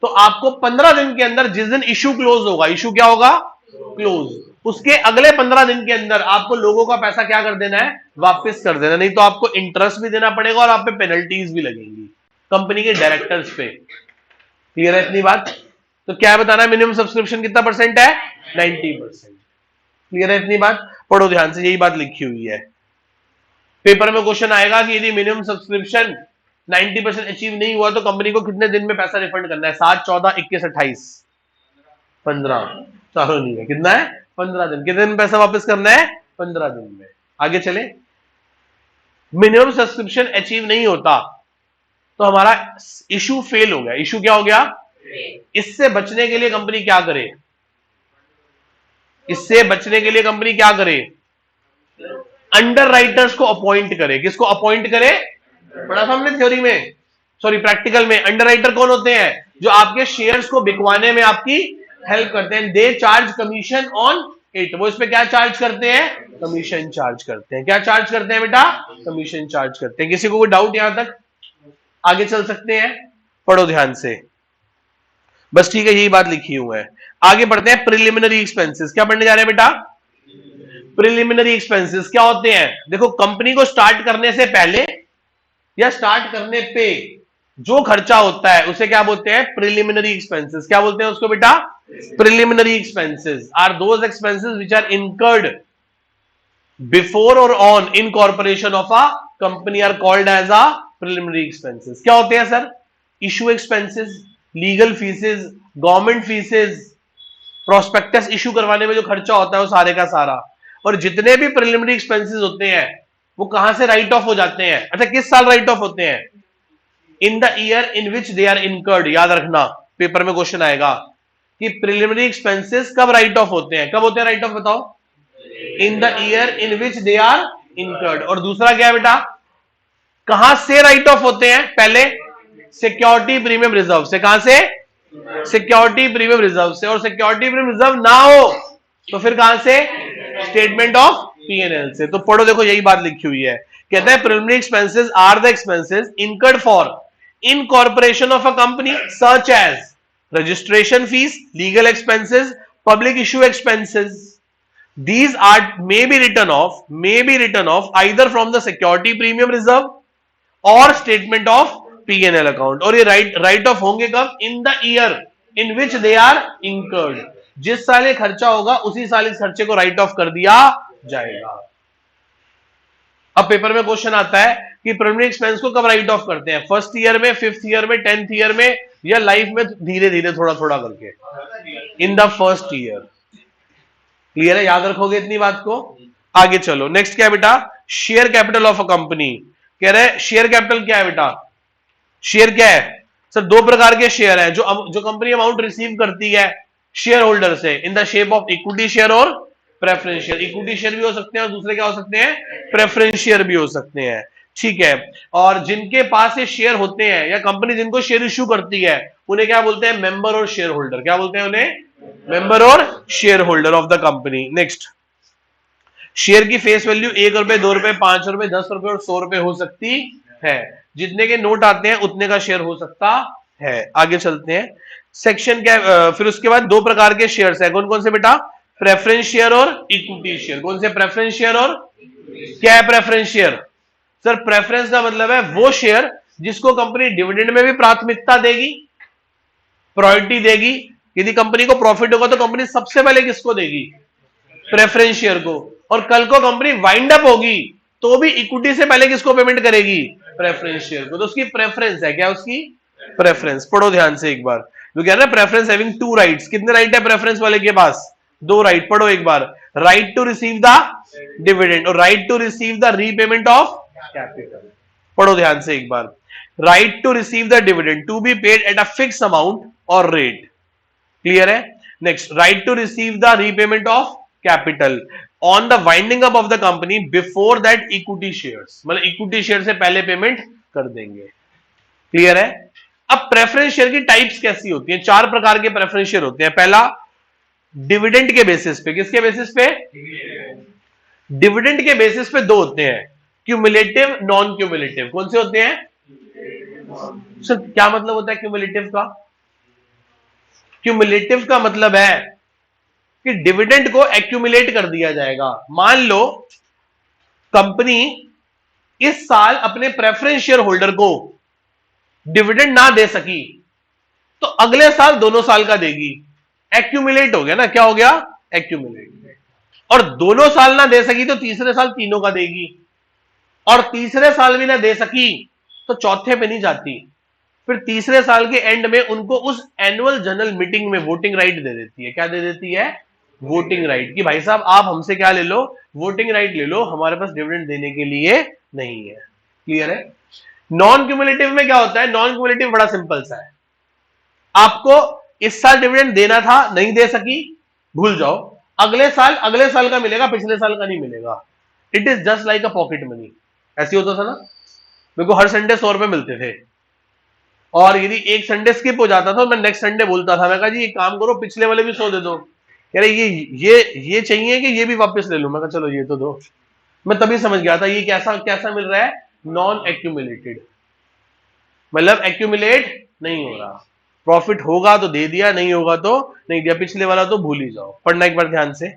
तो आपको 15 दिन के अंदर, जिस दिन इशू क्लोज होगा, इशू क्या होगा? क्लोज, उसके अगले 15 दिन के अंदर आपको लोगों का पैसा क्या कर देना है? वापस कर देना। नहीं तो आपको इंटरेस्ट भी देना पड़ेगा और आप पे पेनल्टीज भी लगेंगी कंपनी के डायरेक्टर्स पे। क्लियर है इतनी बात? तो क्या बताना है? मिनिमम सब्सक्रिप्शन कितना परसेंट है? 90%। क्लियर है इतनी बात? पढ़ो ध्यान से, यही बात लिखी हुई है। पेपर में क्वेश्चन आएगा कि यदि मिनिमम सब्सक्रिप्शन 90% अचीव नहीं हुआ तो कंपनी को कितने दिन में पैसा रिफंड करना है? 7, 14, 21, 28, 15, चारों नहीं है। कितना है? 15 दिन। कितने दिन पैसा वापस करना है? 15 दिन में। आगे चले, मिनिमम सब्सक्रिप्शन अचीव नहीं होता तो हमारा इशू फेल हो गया। इशू क्या हो गया? इससे बचने के लिए कंपनी क्या करे? इससे बचने के लिए कंपनी क्या करे? अंडर राइटर्स को अपॉइंट करे। किसको अपॉइंट करे? पढ़ा था हमने थ्योरी में, सॉरी प्रैक्टिकल में। अंडर राइटर कौन होते हैं? जो आपके शेयर्स को बिकवाने में आपकी हेल्प करते हैं। They charge commission on it. वो इस पे क्या चार्ज करते हैं? कमीशन चार्ज करते हैं। क्या चार्ज करते हैं बेटा? कमीशन चार्ज करते हैं। किसी को कोई डाउट यहां तक? आगे चल सकते हैं, पढ़ो ध्यान से बस। ठीक है, यही बात लिखी हुई है। आगे बढ़ते हैं, प्रिलिमिनरी एक्सपेंसेस। क्या पढ़ने जा रहे हैं बेटा? प्रिलिमिनरी एक्सपेंसेस क्या होते हैं? देखो, कंपनी को स्टार्ट करने से पहले या स्टार्ट करने पे जो खर्चा होता है उसे क्या बोलते हैं? Preliminary expenses. क्या बोलते हैं उसको बेटा? Preliminary expenses are those expenses which are incurred before और on incorporation of a company are called as a preliminary expenses. क्या होते हैं sir? Issue expenses, legal fees, government fees, prospectus issue करवाने में जो खर्चा होता है वो सारे का सारा। और जितने भी प्रिलिमिनरी एक्सपेंसेस होते हैं वो कहां से राइट ऑफ हो जाते हैं? अच्छा, किस साल राइट ऑफ होते हैं? In the year in which they are incurred. याद रखना, पेपर में क्वेश्चन आएगा कि प्रिलिमिनरी एक्सपेंसेस कब राइट ऑफ होते हैं? कब होते हैं राइट ऑफ? बताओ। In the year in which they are incurred. और दूसरा क्या है बेटा? कहां से राइट ऑफ होते हैं? पहले सिक्योरिटी प्रीमियम रिजर्व से। कहां से? सिक्योरिटी प्रीमियम रिजर्व से। और सिक्योरिटी प्रीमियम रिजर्व ना हो तो फिर कहां से? स्टेटमेंट ऑफ P&L से। तो पढ़ो, देखो यही बात लिखी हुई है। कहता है preliminary expenses are the expenses incurred for incorporation of a company such as registration fees, legal expenses, public issue expenses. These are may be written off either from the security premium reserve or statement of P&L account। और ये right off होंगे कब? In the year in which they are incurred. जिस साल ये खर्चा होगा उसी साल इस खर्चे को राइट ऑफ कर दिया जाएगा। अब पेपर में क्वेश्चन आता है कि प्रिलिमिनरी एक्सपेंस को कब राइट ऑफ करते हैं? फर्स्ट ईयर में, फिफ्थ ईयर में, 10th ईयर में, या लाइफ में धीरे धीरे थोड़ा थोड़ा करके? In the first year. Clear है? याद रखोगे इतनी बात को? आगे चलो, नेक्स्ट क्या है बेटा? Share capital of a company. कह रहे शेयर कैपिटल क्या है बेटा? शेयर क्या है सर? दो प्रकार के शेयर है जो कंपनी अमाउंट रिसीव करती है शेयर होल्डर से, in the shape of equity share और प्रेफरेंस शेयर। इक्विटी शेयर भी हो सकते हैं और दूसरे क्या हो सकते हैं? प्रेफरेंस शेयर भी हो सकते हैं। ठीक है। और जिनके पास ये शेयर होते हैं या कंपनी जिनको शेयर इश्यू करती है उन्हें क्या बोलते हैं? मेंबर और शेयर होल्डर। क्या बोलते हैं उन्हें? मेंबर और share holder of the company. Next, share की फेस वैल्यू 1 रुपए, 2 रुपए, 5 रुपए, 10 रुपए और 100 रुपए हो सकती है। जितने के नोट आते हैं उतने का शेयर हो सकता है। आगे चलते हैं। सेक्शन क्या, फिर उसके बाद दो प्रकार के शेयर्स है। कौन कौन से बेटा? प्रेफरेंस शेयर और इक्विटी शेयर। कौन से? प्रेफरेंस शेयर और क्या है प्रेफरेंस शेयर? सर प्रेफरेंस का मतलब है वो शेयर जिसको कंपनी डिविडेंड में भी प्राथमिकता देगी, प्रायोरिटी देगी। यदि कंपनी को प्रॉफिट होगा तो कंपनी सबसे पहले किसको देगी? प्रेफरेंस शेयर को। और कल को कंपनी वाइंड अप होगी तो भी इक्विटी से पहले किसको पेमेंट करेगी? प्रेफरेंस शेयर को। तो उसकी प्रेफरेंस है। क्या उसकी प्रेफरेंस? पढ़ो ध्यान से एक बार। जो कह रहा है प्रेफरेंस हैविंग टू राइट्स। कितने राइट है प्रेफरेंस वाले के पास? दो राइट। पढ़ो एक बार। Right to receive the dividend और right to receive the repayment of capital. पढ़ो ध्यान से एक बार। Right to receive the dividend to be paid at a fix amount और रेट। क्लियर है? Next, right to receive the repayment of capital on the winding up of the company before that equity shares. मतलब equity share से पहले payment कर देंगे। Clear है? अब preference share की टाइप्स कैसी होती हैं? चार प्रकार के प्रेफरेंस शेयर होते हैं। पहला, डिविडेंड के बेसिस पे। किसके बेसिस पे? डिविडेंड के बेसिस पे दो होते हैं, क्यूमुलेटिव, नॉन क्यूमुलेटिव। कौन से होते हैं? सर क्या मतलब होता है क्यूमुलेटिव का? क्यूमुलेटिव का मतलब है कि डिविडेंड को एक्यूमुलेट कर दिया जाएगा। मान लो कंपनी इस साल अपने प्रेफरेंस शेयर होल्डर को डिविडेंड ना दे सकी तो अगले साल दोनों साल का देगी। एक्यूमुलेट हो गया ना? क्या हो गया? एक्यूमुलेट। और दोनों साल ना दे सकी तो तीसरे साल तीनों का देगी। और तीसरे साल भी ना दे सकी तो चौथे पे नहीं जाती, फिर तीसरे साल के एंड में उनको उस एनुअल जनरल मीटिंग में वोटिंग राइट दे देती है। क्या दे देती है? Voting right. कि भाई साहब आप हमसे क्या ले लो? वोटिंग राइट ले लो, हमारे पास डिविडेंड देने के लिए नहीं है। क्लियर है? नॉन क्यूमुलेटिव में क्या होता है? नॉन क्यूमुलेटिव बड़ा सिंपल सा है। आपको इस साल डिविडेंड देना था, नहीं दे सकी, भूल जाओ। अगले साल का मिलेगा, पिछले साल का नहीं मिलेगा। It is just like a pocket money. ऐसी होता था ना? मेरे को हर संडे 100 रुपए मिलते थे और यदि एक संडे स्किप हो जाता था मैं नेक्स्ट संडे बोलता था, मैं कहा जी एक काम करो पिछले वाले भी 100 दे दो। कह रहे ये चाहिए कि ये भी वापस ले लूं? मैं कहा चलो ये तो दो। मैं तभी समझ गया था ये कैसा कैसा मिल रहा है? Non accumulated. मतलब एक्यूमुलेट नहीं हो रहा। प्रॉफिट होगा तो दे दिया, नहीं होगा तो नहीं दिया। पिछले वाला तो भूल ही जाओ। पढ़ना एक बार ध्यान से।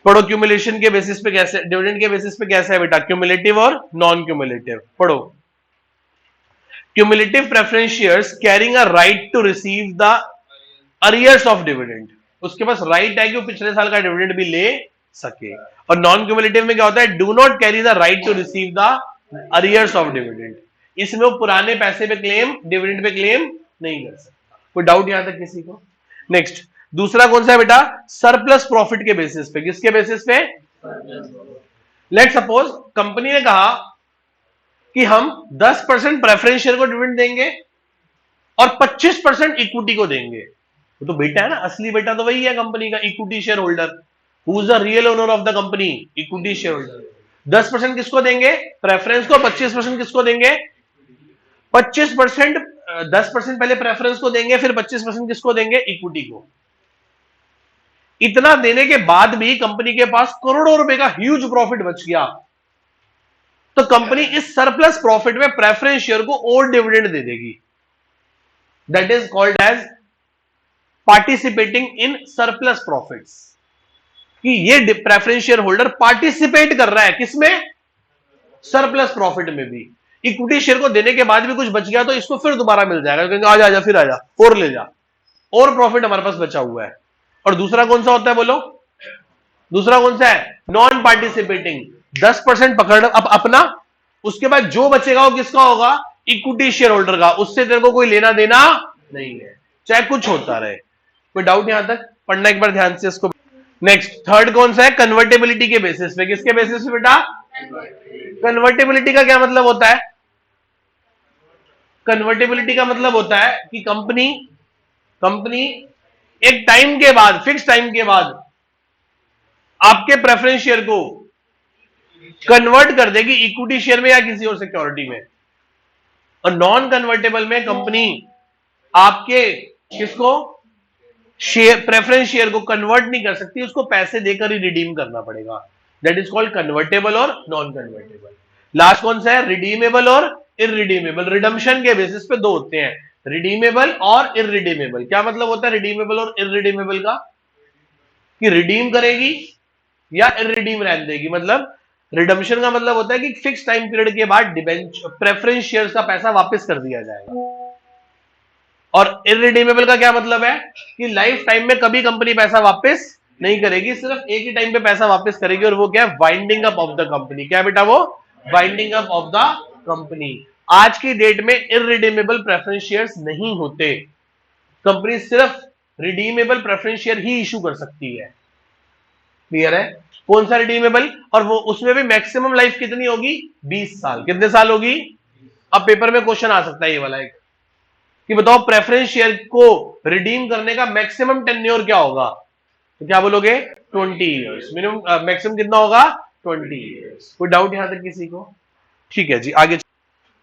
पढ़ो क्यूमुलेशन के बेसिस पे कैसे, डिविडेंड के बेसिस पे कैसा है बेटा? क्यूमुलेटिव और नॉन क्यूमुलेटिव। पढ़ो। Cumulative preference shares carrying a right to receive the arrears of dividend. उसके पास राइट है कि वो पिछले साल का डिविडेंड भी ले सके। और नॉन क्यूमुलेटिव में क्या होता है? Do not carry the right to receive the arrears of dividend. इसमें वो पुराने पैसे पे क्लेम, डिविडेंड पे क्लेम नहीं कर सकता। कोई डाउट यहां तक किसी को? नेक्स्ट, दूसरा कौन सा है बेटा? सरप्लस प्रॉफिट के बेसिस पे। किसके बेसिस पे? लेट सपोज कंपनी ने कहा कि हम 10% प्रेफरेंस शेयर को डिविडेंड देंगे और 25% इक्विटी को देंगे। वो तो बेटा है ना, असली बेटा तो वही है कंपनी का, equity share holder. Who is the real owner of the company? Equity share holder. 10% किसको देंगे? प्रेफरेंस को। 25% किसको देंगे? 25%। 10% पहले प्रेफरेंस को देंगे, फिर 25% किसको देंगे? इक्विटी को। इतना देने के बाद भी कंपनी के पास करोड़ों रुपए का ह्यूज प्रॉफिट बच गया तो कंपनी इस सरप्लस प्रॉफिट में प्रेफरेंस शेयर को और डिविडेंड दे देगी। That is called as participating in surplus profits. कि ये प्रेफरेंस शेयर होल्डर पार्टिसिपेट कर रहा है किसमें? सरप्लस प्रॉफिट में भी। इक्विटी शेयर को देने के बाद भी कुछ बच गया तो इसको फिर दोबारा मिल जाएगा, क्योंकि आ जा फिर आ जा और ले जा, और प्रॉफिट हमारे पास बचा हुआ है। और दूसरा कौन सा होता है बोलो? दूसरा कौन सा है? Non participating. 10% पकड़ अब अपना, उसके बाद जो बचेगा वो किसका होगा? इक्विटी शेयर होल्डर का। उससे तेरे को कोई लेना देना नहीं है, चाहे कुछ होता रहे। कोई डाउट यहां तक? पढ़ना एक बार ध्यान से इसको। नेक्स्ट, थर्ड कौन सा है? कन्वर्टेबिलिटी के बेसिस पे। किसके बेसिस पे बेटा? कन्वर्टेबिलिटी का क्या मतलब होता है? कन्वर्टेबिलिटी का मतलब होता है कि कंपनी एक टाइम के बाद, फिक्स टाइम के बाद आपके प्रेफरेंस शेयर को कन्वर्ट कर देगी इक्विटी शेयर में या किसी और सिक्योरिटी में। और नॉन कन्वर्टेबल में कंपनी आपके किसको? शेयर प्रेफरेंस शेयर को कन्वर्ट नहीं कर सकती, उसको पैसे देकर ही रिडीम करना पड़ेगा। दैट इज कॉल्ड कन्वर्टेबल और नॉन कन्वर्टेबल। लास्ट कौन सा है? रिडीमेबल और इररिडीमेबल। रिडम्पशन के बेसिस पे दो होते हैं, रिडीमेबल और इररिडीमेबल। क्या मतलब होता है रिडीमेबल और इररिडीमेबल का? कि रिडीम करेगी या इररिडीम रहने देगी। मतलब रिडम्पशन का मतलब होता है कि फिक्स टाइम पीरियड के बाद प्रेफरेंस शेयर्स का पैसा वापस कर दिया जाएगा। और इररिडीमेबल का क्या मतलब है? कि लाइफ टाइम में कभी कंपनी पैसा वापस नहीं करेगी, सिर्फ एक ही टाइम पे पैसा वापस करेगी, और वो क्या है? Winding up of the company. क्या बेटा? वो winding up of the company. आज की डेट में इररिडीमेबल प्रेफरेंस शेयर्स नहीं होते, कंपनी सिर्फ रिडीमेबल प्रेफरेंस शेयर ही इशू कर सकती है। क्लियर है? कौन सा रिडीमेबल? और वो उसमें भी मैक्सिमम लाइफ कितनी होगी? 20 साल। कितने साल होगी? अब पेपर में क्वेश्चन आ सकता है ये वाला एक, कि बताओ प्रेफरेंस शेयर को रिडीम करने का मैक्सिमम टेन्योर क्या होगा? तो क्या बोलोगे? 20 ईयर्स। मिनिमम मैक्सिमम कितना होगा? 20 ईयर्स। कोई डाउट यहां तक किसी को? ठीक है जी, आगे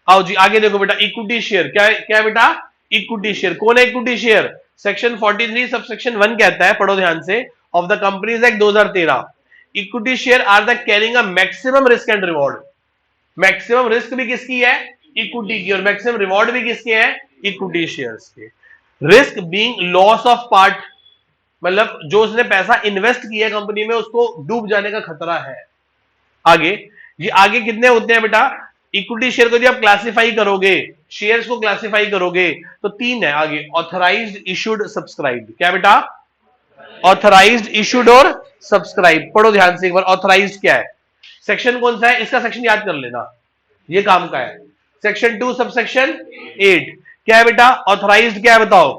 आओ जी। आगे देखो बेटा, इक्विटी शेयर क्या है? क्या है बेटा? Equity share. कौन है equity share? Section 43 sub section 1 कहता है, पढ़ो ध्यान से, of the companies act 2013, equity share are the carrying a maximum risk and reward. Maximum risk भी किसकी है? इक्विटी की। और मैक्सिमम रिवॉर्ड भी किसके हैं? इक्विटी शेयर्स के। Risk being loss of part, मतलब जो उसने पैसा इन्वेस्ट किया कंपनी में उसको डूब जाने का खतरा है। आगे ये आगे कितने होते हैं बेटा? इक्विटी शेयर को जब आप क्लासिफाई करोगे, शेयर्स को क्लासिफाई करोगे तो 3 है आगे, ऑथराइज्ड, इशूड, सब्सक्राइब्ड। क्या बेटा? ऑथराइज्ड, इशूड और सब्सक्राइब। पढ़ो ध्यान से एक बार, ऑथराइज्ड क्या है? सेक्शन कौन सा है? इसका सेक्शन याद कर लेना, ये काम का है। Section 2 subsection 8। क्या है बेटा? ऑथराइज्ड क्या है बताओ?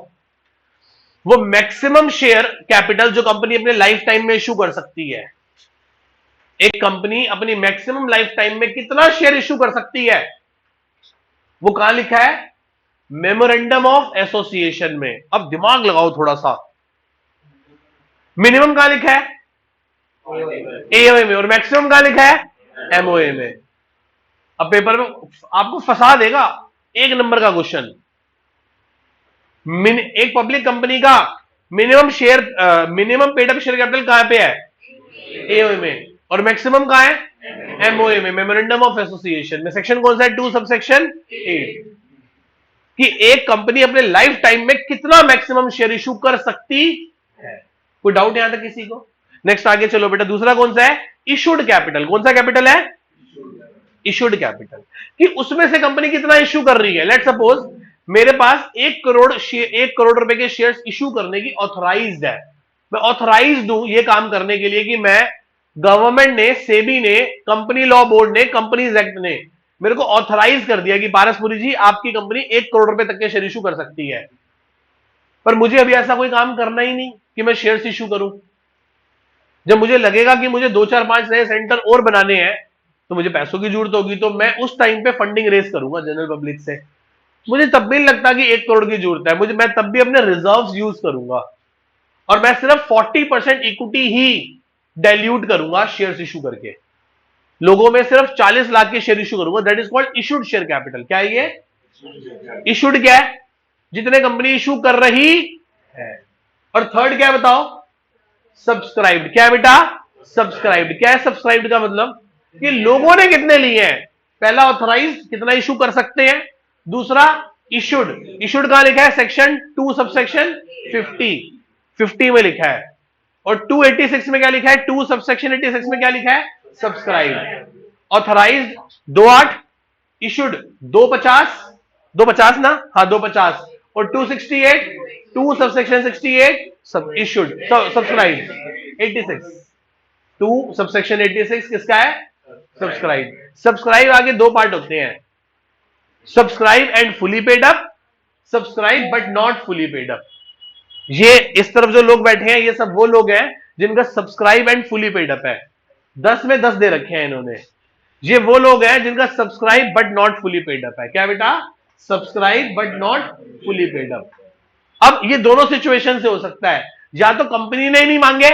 वो मैक्सिमम शेयर कैपिटल जो कंपनी अपने लाइफ टाइम में इशू कर सकती है। एक कंपनी अपनी मैक्सिमम लाइफ टाइम में कितना शेयर इशू कर सकती है, वो कहां लिखा है? मेमोरेंडम ऑफ एसोसिएशन में। अब दिमाग लगाओ थोड़ा सा, मिनिमम कहां लिखा है? एओए में। और मैक्सिमम कहां लिखा है? एमओए में। अब पेपर में आपको फंसा देगा, 1 नंबर का क्वेश्चन। एक पब्लिक कंपनी का minimum share minimum paid up share capital कहां पे है? एओए में। और मैक्सिमम कहां है? एमओए में, मेमोरेंडम ऑफ एसोसिएशन में। सेक्शन कौन सा है? 2 सबसेक्शन 8। कि एक कंपनी अपने लाइफ टाइम में कितना मैक्सिमम शेयर इशू कर सकती है। कोई डाउट यहां तक किसी को? नेक्स्ट आगे चलो बेटा, दूसरा कौन सा है? Issued capital. कौन सा कैपिटल है? Issued capital. कि उसमें से कंपनी कितना इशू कर रही है। लेट सपोज मेरे पास 1 करोड़ रुपए के शेयर्स इशू करने की ऑथराइज्ड है। मैं ऑथराइज्ड हूं ये काम करने के लिए कि मैं, गवर्नमेंट ने, सेबी ने, कंपनी लॉ बोर्ड ने, कंपनीज एक्ट ने मेरे को ऑथराइज कर दिया कि पारसपुरी जी आपकी कंपनी 1 करोड़ रुपए तक के शेयर इशू कर सकती है। पर मुझे अभी ऐसा कोई काम करना ही नहीं कि मैं शेयर्स इशू करूं। जब मुझे लगेगा कि मुझे 2 4 5 नए सेंटर और बनाने हैं तो मुझे पैसों की जरूरत होगी, तो मैं उस टाइम पे फंडिंग रेज करूंगा जनरल पब्लिक से। मुझे तब भी नहीं लगता कि 1 करोड़ की जरूरत है, मैं तब भी अपने रिजर्व्स यूज करूंगा, और मैं सिर्फ 40% इक्विटी ही डाइल्यूट करूंगा शेयर्स इशू करके। लोगों में सिर्फ 40 लाख के शेयर इशू करूंगा। That is called issued share capital. क्या है ये? इशूड क्या है? जितने कंपनी इशू कर रही है। और थर्ड क्या है बताओ? सब्सक्राइब्ड। क्या है बेटा? सब्सक्राइब्ड। क्या है सब्सक्राइब्ड का मतलब? कि लोगों ने कितने लिए हैं। पहला ऑथराइज, कितना इशू कर सकते हैं। दूसरा इशूड। इशूड कहां लिखा है? सेक्शन 2 सबसेक्शन 50 में लिखा है। और 286 में क्या लिखा है? 2 सबसेक्शन 86 में क्या लिखा है? सब्सक्राइब। ऑथराइज्ड 28, इशूड 250 ना, हाँ 250। और 268, 2 सबसेक्शन 68 सब इशूड, सब्सक्राइब 86। 2 सबसेक्शन 86 किसका है? सब्सक्राइब। सब्सक्राइब आगे 2 पार्ट होते हैं, subscribe and fully paid up, subscribe but not fully paid up. ये इस तरफ जो लोग बैठे हैं ये सब वो लोग हैं जिनका subscribe and fully paid up है। 10 में 10 दे रखे हैं इन्होंने। ये वो लोग हैं जिनका subscribe but not fully paid up है। क्या बेटा? Subscribe but not fully paid up. अब ये दोनों सिचुएशन से हो सकता है, या तो कंपनी ने ही नहीं मांगे,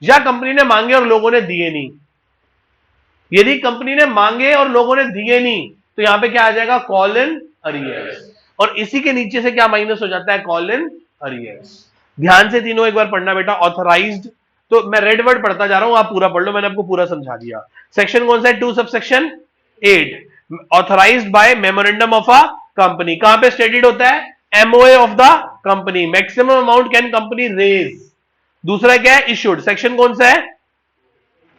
या कंपनी ने मांगे और लोगों ने दिए नहीं। यदि कंपनी ने मांगे और लोगों ने दिए नहीं तो यहां पे क्या आ जाएगा? Call in arrears. और इसी के नीचे से क्या माइनस हो जाता है? Call in arrears. ध्यान से तीनों एक बार पढ़ना बेटा। ऑथराइज्ड, तो मैं रेड वर्ड पढ़ता जा रहा हूं, आप पूरा पढ़ लो, मैंने आपको पूरा समझा दिया। सेक्शन कौन सा है? 2 subsection 8। Authorised by memorandum of a company, कहां पे स्टेटेड होता है? MOA of the company, maximum amount can company raise. दूसरा क्या है? इशूड, सेक्शन कौन सा है?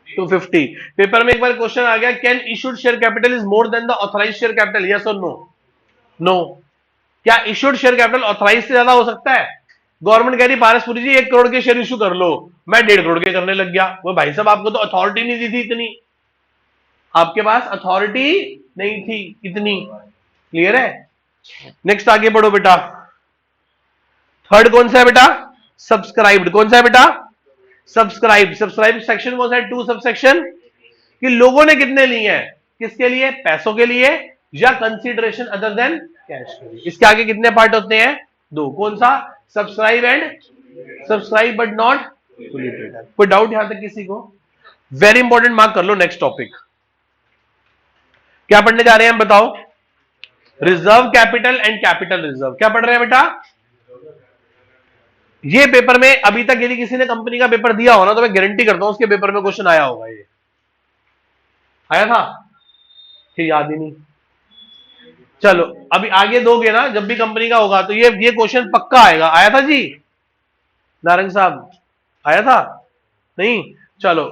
250। पेपर में एक बार क्वेश्चन आ गया, can issued share capital is more than the authorised share capital, yes और नो? नो। क्या इशूड शेयर कैपिटल ऑथराइज से ज्यादा हो सकता है? गवर्नमेंट कह रही पारसपुरी जी 1 करोड़ के शेयर इशू कर लो, मैं 1.5 करोड़ के करने लग गया। वो भाई साहब आपको तो अथॉरिटी नहीं दी थी इतनी, आपके पास अथॉरिटी नहीं थी इतनी। क्लियर है? नेक्स्ट आगे बढ़ो बेटा। थर्ड कौन सा है बेटा? सब्सक्राइब्ड। कौन सा है बेटा? सब्सक्राइब। सब्सक्राइब सेक्शन कौन सा है? 2 सबसेक्शन, कि लोगों ने कितने लिए हैं, किसके लिए? पैसों के लिए या कंसीडरेशन अदर देन कैश के लिए। इसके आगे कितने पार्ट होते हैं? 2। कौन सा? Subscribe and subscribe but not fully paid up. कोई डाउट यहां तक किसी को? वेरी इंपॉर्टेंट, मार्क कर लो। नेक्स्ट टॉपिक क्या पढ़ने जा रहे हैं हम बताओ? Reserve capital and capital reserve. क्या पढ़ रहे हैं बेटा? ये पेपर में अभी तक यदि किसी ने कंपनी का पेपर दिया हो ना, तो मैं गारंटी करता हूं उसके पेपर में क्वेश्चन आया होगा। ये आया था कि याद ही नहीं? चलो अभी आगे दोगे ना, जब भी कंपनी का होगा तो ये क्वेश्चन पक्का आएगा। आया था जी नारंग साहब? आया था? नहीं? चलो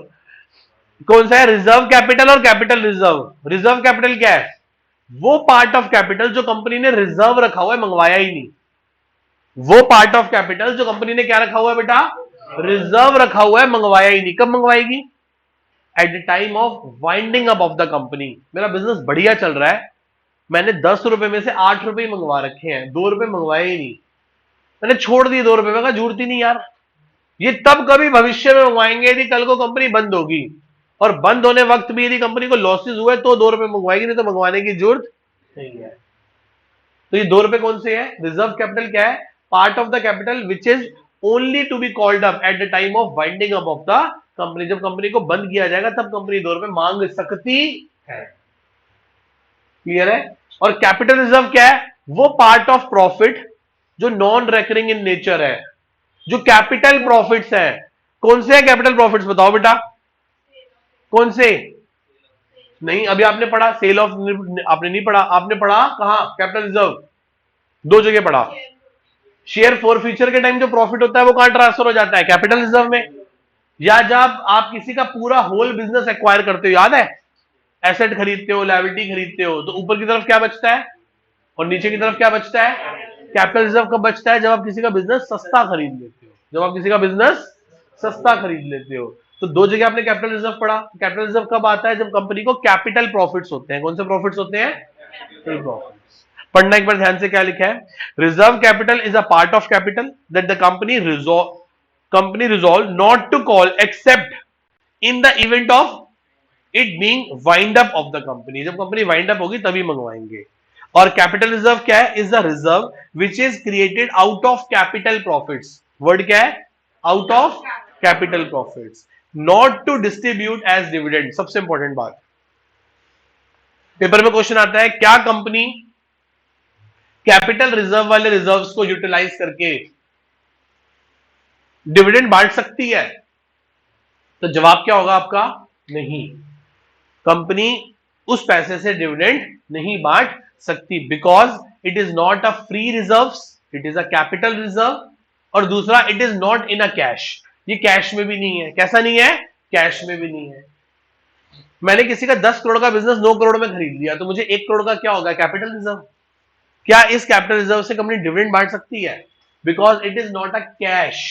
कौन सा है? रिजर्व कैपिटल और कैपिटल रिजर्व। रिजर्व कैपिटल क्या है? वो पार्ट ऑफ कैपिटल जो कंपनी ने रिजर्व रखा हुआ है, मंगवाया ही नहीं। वो पार्ट ऑफ कैपिटल जो कंपनी ने क्या रखा हुआ है बेटा? रिजर्व रखा हुआ है, मंगवाया ही नहीं। कब मंगवाएगी? At the time of winding up of the company. मेरा बिजनेस बढ़िया चल रहा है, मैंने 10 रुपए में से 8 रुपए मंगवा रखे हैं, 2 रुपए मंगवाए ही नहीं, मैंने छोड़ दिए 2 रुपए। मैं कहा जरूरत ही नहीं यार, ये तब कभी भविष्य में मंगवाएंगे यदि कल को कंपनी बंद होगी, और बंद होने वक्त भी यदि कंपनी को लॉसेज हुए तो 2 रुपए मंगवाएगी, नहीं तो मंगवाने की जरूरत नहीं है। तो ये 2 रुपए कौन से है? रिजर्व कैपिटल क्या है? Part of the capital which is only to be called up at the time of winding up of the company. जब कंपनी को बंद किया जाएगा तब कंपनी 2 रुपए मांग सकती है। क्लियर है? और कैपिटल रिजर्व क्या है? वो पार्ट ऑफ प्रॉफिट जो नॉन रेकरिंग इन नेचर है, जो कैपिटल प्रॉफिट्स है। कौन से है कैपिटल प्रॉफिट्स? बताओ बेटा कौन से? नहीं, अभी आपने पढ़ा सेल ऑफ, आपने नहीं पढ़ा। आपने पढ़ा कहां? कैपिटल रिजर्व 2 जगह पढ़ा। शेयर फॉर फ्यूचर के टाइम जो प्रॉफिट होता है वो कहां ट्रांसफर हो जाता है? कैपिटल रिजर्व में। या जब आप किसी का पूरा होल बिजनेस एक्वायर करते हो, याद है, एसेट खरीदते हो, लायबिलिटी खरीदते हो, तो ऊपर की तरफ क्या बचता है और नीचे की तरफ क्या बचता है? कैपिटल रिजर्व कब बचता है? जब आप किसी का बिजनेस सस्ता खरीद लेते हो। जब आप किसी का बिजनेस सस्ता खरीद लेते हो। तो 2 जगह आपने कैपिटल रिजर्व पढ़ा। कैपिटल रिजर्व कब आता है? जब कंपनी को कैपिटल प्रॉफिट्स होते हैं। कौन से प्रॉफिट्स होते हैं? Capital profits. पढ़ना एक बार ध्यान से, क्या लिखा है? Reserve capital is a part of capital that the company resolve not to call except in the event of it being wind up of the company. जब कंपनी वाइंड अप होगी तभी मंगवाएंगे। और कैपिटल रिजर्व क्या है? Is the reserve which is created out of capital profits. Word क्या है? Out of capital profits, not to distribute as dividend. सबसे इंपॉर्टेंट बात, पेपर में क्वेश्चन आता है, क्या कंपनी कैपिटल रिजर्व वाले रिजर्व्स को यूटिलाइज करके डिविडेंड बांट सकती है? तो जवाब क्या होगा आपका? नहीं, कंपनी उस पैसे से डिविडेंड नहीं बांट सकती, because it is not a free reserve, it is a capital reserve. और दूसरा, it is not in a cash, ये कैश में भी नहीं है। कैसा नहीं है? कैश में भी नहीं है। मैंने किसी का 10 करोड़ का बिजनेस 9 करोड़ में खरीद लिया, तो मुझे 1 करोड़ का क्या होगा? Capital reserve. क्या इस कैपिटल रिजर्व से कंपनी डिविडेंड बांट सकती है? Because it is not a cash,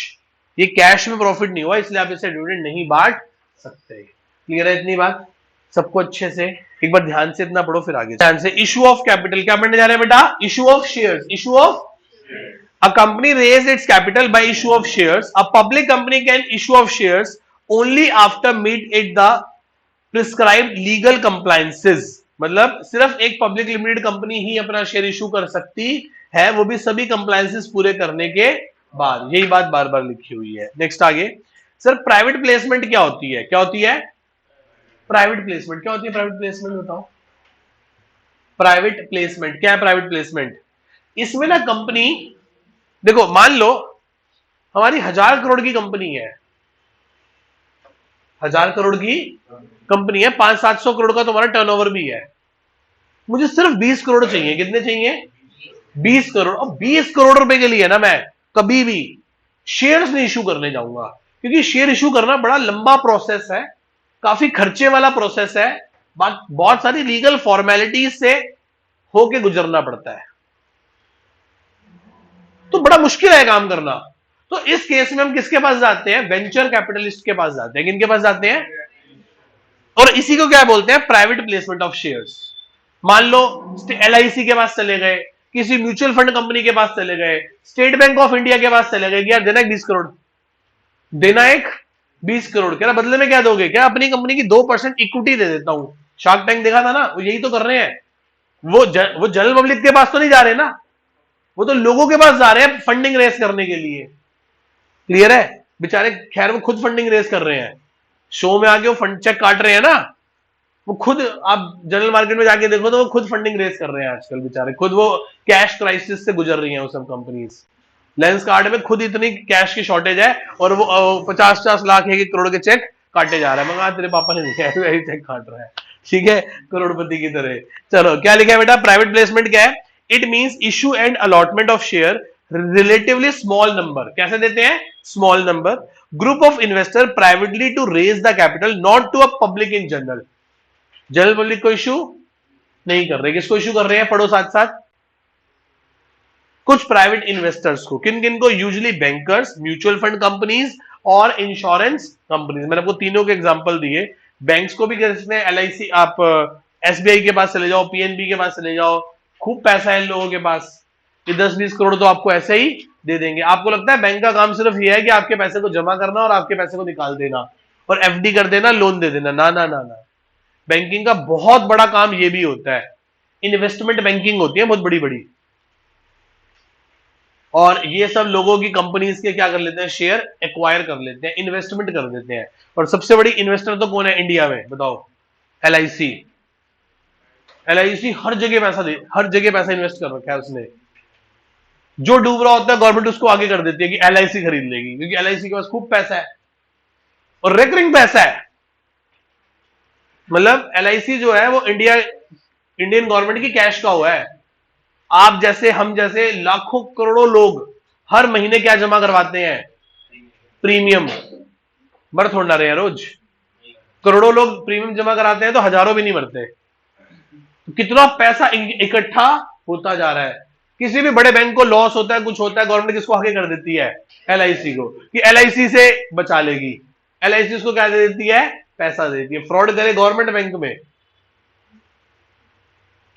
ये कैश में प्रॉफिट नहीं हुआ, इसलिए आप इसे डिविडेंड नहीं बांट सकते। क्लियर है इतनी बात सबको अच्छे से? एक बार ध्यान से इतना पढ़ो फिर आगे ध्यान से। इशू ऑफ कैपिटल क्या पढ़ने जा रहे हैं बेटा? Issue of shares. Issue of, a company raise its capital by issue of shares. A public company can issue of shares only after meet it the prescribed legal compliances. मतलब सिर्फ एक public limited company ही अपना share issue कर सकती है, वो भी सभी कंप्लायंसेस पूरे करने के बाद। यही बात बार बार लिखी हुई है। नेक्स्ट आगे सर, प्राइवेट प्लेसमेंट क्या होती है? क्या होती है प्राइवेट प्लेसमेंट? क्या होती है प्राइवेट प्लेसमेंट? बताओ प्राइवेट प्लेसमेंट क्या है? प्राइवेट प्लेसमेंट, इसमें ना कंपनी, देखो मान लो हमारी 1000 करोड़ की कंपनी है, 1000 करोड़ की कंपनी है, 500-700 करोड़ का तुम्हारा टर्नओवर भी है, मुझे सिर्फ 20 करोड़ चाहिए। कितने चाहिए? 20 करोड़। और 20 करोड़ रुपए के लिए ना मैं कभी भी शेयर्स नहीं इशू करने जाऊंगा, क्योंकि शेयर इशू करना बड़ा लंबा प्रोसेस है, काफी खर्चे वाला प्रोसेस है, बहुत सारी लीगल फॉर्मेलिटीज से होके गुजरना पड़ता है, तो बड़ा मुश्किल है काम करना। तो इस केस में हम किसके पास जाते हैं? वेंचर कैपिटलिस्ट के पास जाते हैं। किनके पास जाते हैं? और इसी को क्या बोलते हैं? Private placement of shares. मान लो LIC के पास चले गए, किसी म्यूचुअल फंड कंपनी के पास चले गए, स्टेट बैंक ऑफ इंडिया के पास चले गए कि यार देना एक 20 करोड़, देना एक 20 करोड़, कह रहा बदले में क्या दोगे? क्या अपनी कंपनी की 2% इक्विटी दे देता हूं। शार्क टैंक देखा था ना, वो यही तो कर रहे हैं। वो जनरल पब्लिक के पास तो नहीं जा रहे ना, वो तो लोगों के पास जा रहे हैं फंडिंग रेस करने के लिए। क्लियर है? बेचारे खैर वो खुद फंडिंग रेस कर रहे हैं, शो में आके वो फंड चेक काट रहे हैं ना, वो खुद, आप जनरल मार्केट में जाके देखो तो वो खुद फंडिंग रेस कर रहे हैं आजकल बेचारे, खुद वो कैश क्राइसिस से गुजर रही हैं वो सब कंपनीज। लेंस कार्ड में खुद इतनी कैश की शॉर्टेज है और वो 50-50 लाख 1 करोड़ के चेक काटे जा रहे हैं। मगर तेरे पापा ने दिखाया चेक काट रहा है, ठीक है, करोड़पति की तरह। चलो क्या लिखा है बेटा? प्राइवेट प्लेसमेंट क्या है? It means issue and allotment of share relatively small number. कैसे देते हैं? Small number group of investor privately to raise the capital, not to a public in general. General public को इशू नहीं कर रहे, किसको इशू कर रहे हैं? पढ़ो साथ साथ। कुछ प्राइवेट इन्वेस्टर्स को। किन किन को? Usually bankers, mutual fund companies और इंश्योरेंस कंपनीज। मैंने आपको तीनों के एग्जांपल दिए। बैंक्स को भी कहते हैं LIC, आप SBI के पास चले जाओ, PNB के पास चले जाओ, खूब पैसा है इन लोगों के पास, ये 10-20 करोड़ तो आपको ऐसे ही दे देंगे। आपको लगता है बैंक का काम सिर्फ ये है कि आपके पैसे को जमा करना और आपके पैसे को निकाल देना और FD कर देना, लोन दे देना? ना ना ना ना, बैंकिंग का बहुत बड़ा काम ये भी होता है, इन्वेस्टमेंट बैंकिंग होती है बहुत बड़ी बड़ी, और ये सब लोगों की कंपनीज के क्या कर लेते हैं? शेयर एक्वायर कर लेते हैं, इन्वेस्टमेंट कर देते हैं। और सबसे बड़ी इन्वेस्टर तो कौन है इंडिया में? बताओ। LIC। LIC हर जगह पैसा दे, हर जगह पैसा इन्वेस्ट कर रखा है उसने। जो डूब रहा होता है गवर्नमेंट उसको आगे कर देती है कि LIC खरीद लेगी, क्योंकि LIC के पास खूब पैसा है और रेकरिंग पैसा है। मतलब LIC जो है वो इंडियन गवर्नमेंट की कैश का हुआ है। आप जैसे, हम जैसे लाखों करोड़ों लोग हर महीने क्या जमा करवाते हैं? प्रीमियम। मर थोड़ ना रहे हैं रोज, करोड़ों लोग प्रीमियम जमा कराते हैं तो हजारों भी नहीं मरते। तो कितना पैसा इकट्ठा होता जा रहा है। किसी भी बड़े बैंक को लॉस होता है, कुछ होता है, गवर्नमेंट किसको आगे कर देती है? LIC को, कि LIC से बचा लेगी। LIC उसको क्या दे देती है? पैसा देती है। फ्रॉड करे गवर्नमेंट बैंक में,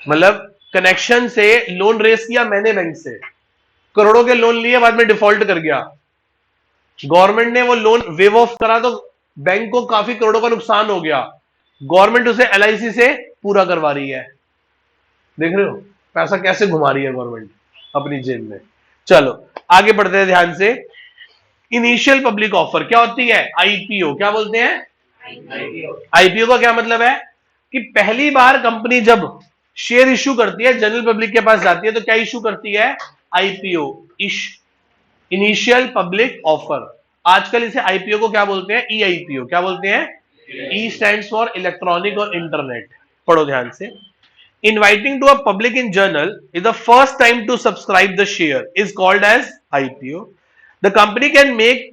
मतलब कनेक्शन से लोन रेस किया मैंने बैंक से, करोड़ों के लोन लिए, बाद में डिफॉल्ट कर गया, गवर्नमेंट ने वो लोन वेव ऑफ करा तो बैंक को काफी करोड़ों का नुकसान हो गया, गवर्नमेंट उसे LIC से पूरा करवा रही है। देख रहे हो पैसा कैसे घुमा रही है गवर्नमेंट अपनी जेब में। चलो आगे बढ़ते हैं ध्यान से। इनिशियल पब्लिक ऑफर क्या होती है? IPO। क्या बोलते हैं? IPO का क्या मतलब है? कि पहली बार कंपनी जब शेयर इश्यू करती है, जनरल पब्लिक के पास जाती है, तो क्या इश्यू करती है? IPO, initial public offer. आजकल इसे IPO को क्या बोलते हैं? EIPO। क्या बोलते हैं? E स्टैंड्स फॉर इलेक्ट्रॉनिक और इंटरनेट। पढ़ो ध्यान से। Inviting to a public in journal is the first time to subscribe the share is called as IPO. The company can make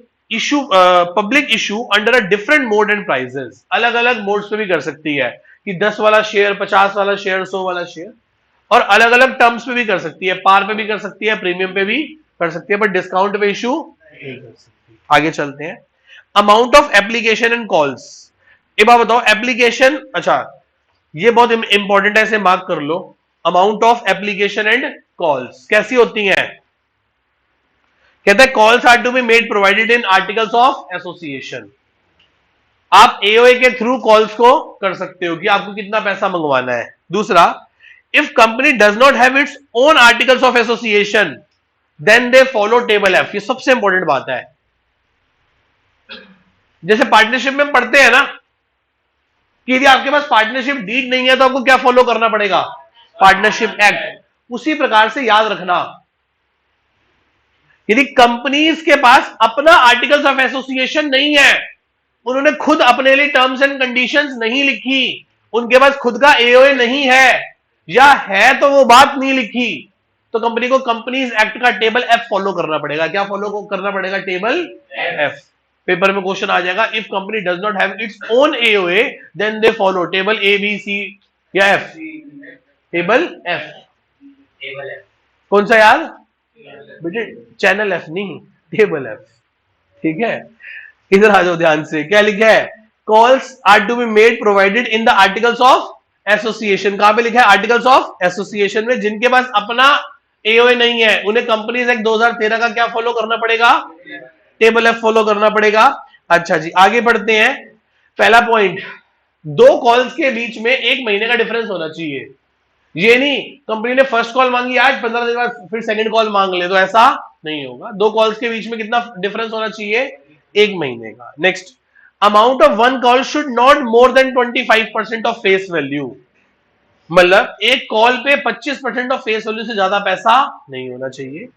public issue under a different mode and prices. अलग अलग modes पे भी कर सकती है कि 10 वाला share, 50 वाला शेयर, 100 वाला शेयर, और अलग अलग टर्म्स पे भी कर सकती है, पार पे भी कर सकती है, प्रीमियम पे भी कर सकती है, पर डिस्काउंट पे इशू नहीं कर सकती। आगे चलते हैं। Amount of application and calls. एक बात बताओ, एप्लीकेशन, अच्छा ये बहुत इंपॉर्टेंट है, इसे मार्क कर लो। Amount of application and calls कैसी होती हैं? कहता है calls are to be made provided in articles of association. आप AOA के थ्रू कॉल्स को कर सकते हो कि आपको कितना पैसा मंगवाना है। दूसरा, if company does not have its own articles of association then they follow table F। ये सबसे इंपॉर्टेंट बात है। जैसे पार्टनरशिप में पढ़ते हैं ना कि यदि आपके पास पार्टनरशिप डीड नहीं है तो आपको क्या फॉलो करना पड़ेगा? Partnership act. उसी प्रकार से याद रखना, यदि कंपनीज के पास अपना आर्टिकल्स ऑफ एसोसिएशन नहीं है, उन्होंने खुद अपने लिए टर्म्स एंड कंडीशंस नहीं लिखी, उनके पास खुद का एओए नहीं है, या है तो वो बात नहीं लिखी, तो कंपनी को कंपनीज एक्ट का टेबल एफ फॉलो करना पड़ेगा। क्या फॉलो करना पड़ेगा? Table F. पेपर में क्वेश्चन आ जाएगा, if company does not have its own AOA then they follow table A B C या एफ। Table F. कौन सा यार बेटे? चैनल एफ नहीं, टेबल एफ। ठीक है, इधर आ जाओ ध्यान से। क्या लिखा है? Calls are to be made provided in the articles of association. कहां पे लिखा है? आर्टिकल्स ऑफ एसोसिएशन में। जिनके पास अपना एओए नहीं है, उन्हें कंपनीज एक्ट 2013 का क्या फॉलो करना पड़ेगा? टेबल एफ फॉलो करना पड़ेगा। अच्छा जी, आगे बढ़ते हैं। पहला पॉइंट, दो कॉल्स के बीच में 1 महीने का डिफरेंस होना चाहिए। ये नहीं कंपनी ने फर्स्ट कॉल मांगी आज, 15 दिन बाद फिर सेकंड कॉल मांग ले, तो ऐसा नहीं होगा। दो कॉल्स के बीच में कितना डिफरेंस होना चाहिए? 1 महीने का। Next, amount of one call should not more than 25% of face value. मतलब एक कॉल पे 25% ऑफ फेस वैल्यू से ज्यादा पैसा नहीं होना चाहिए।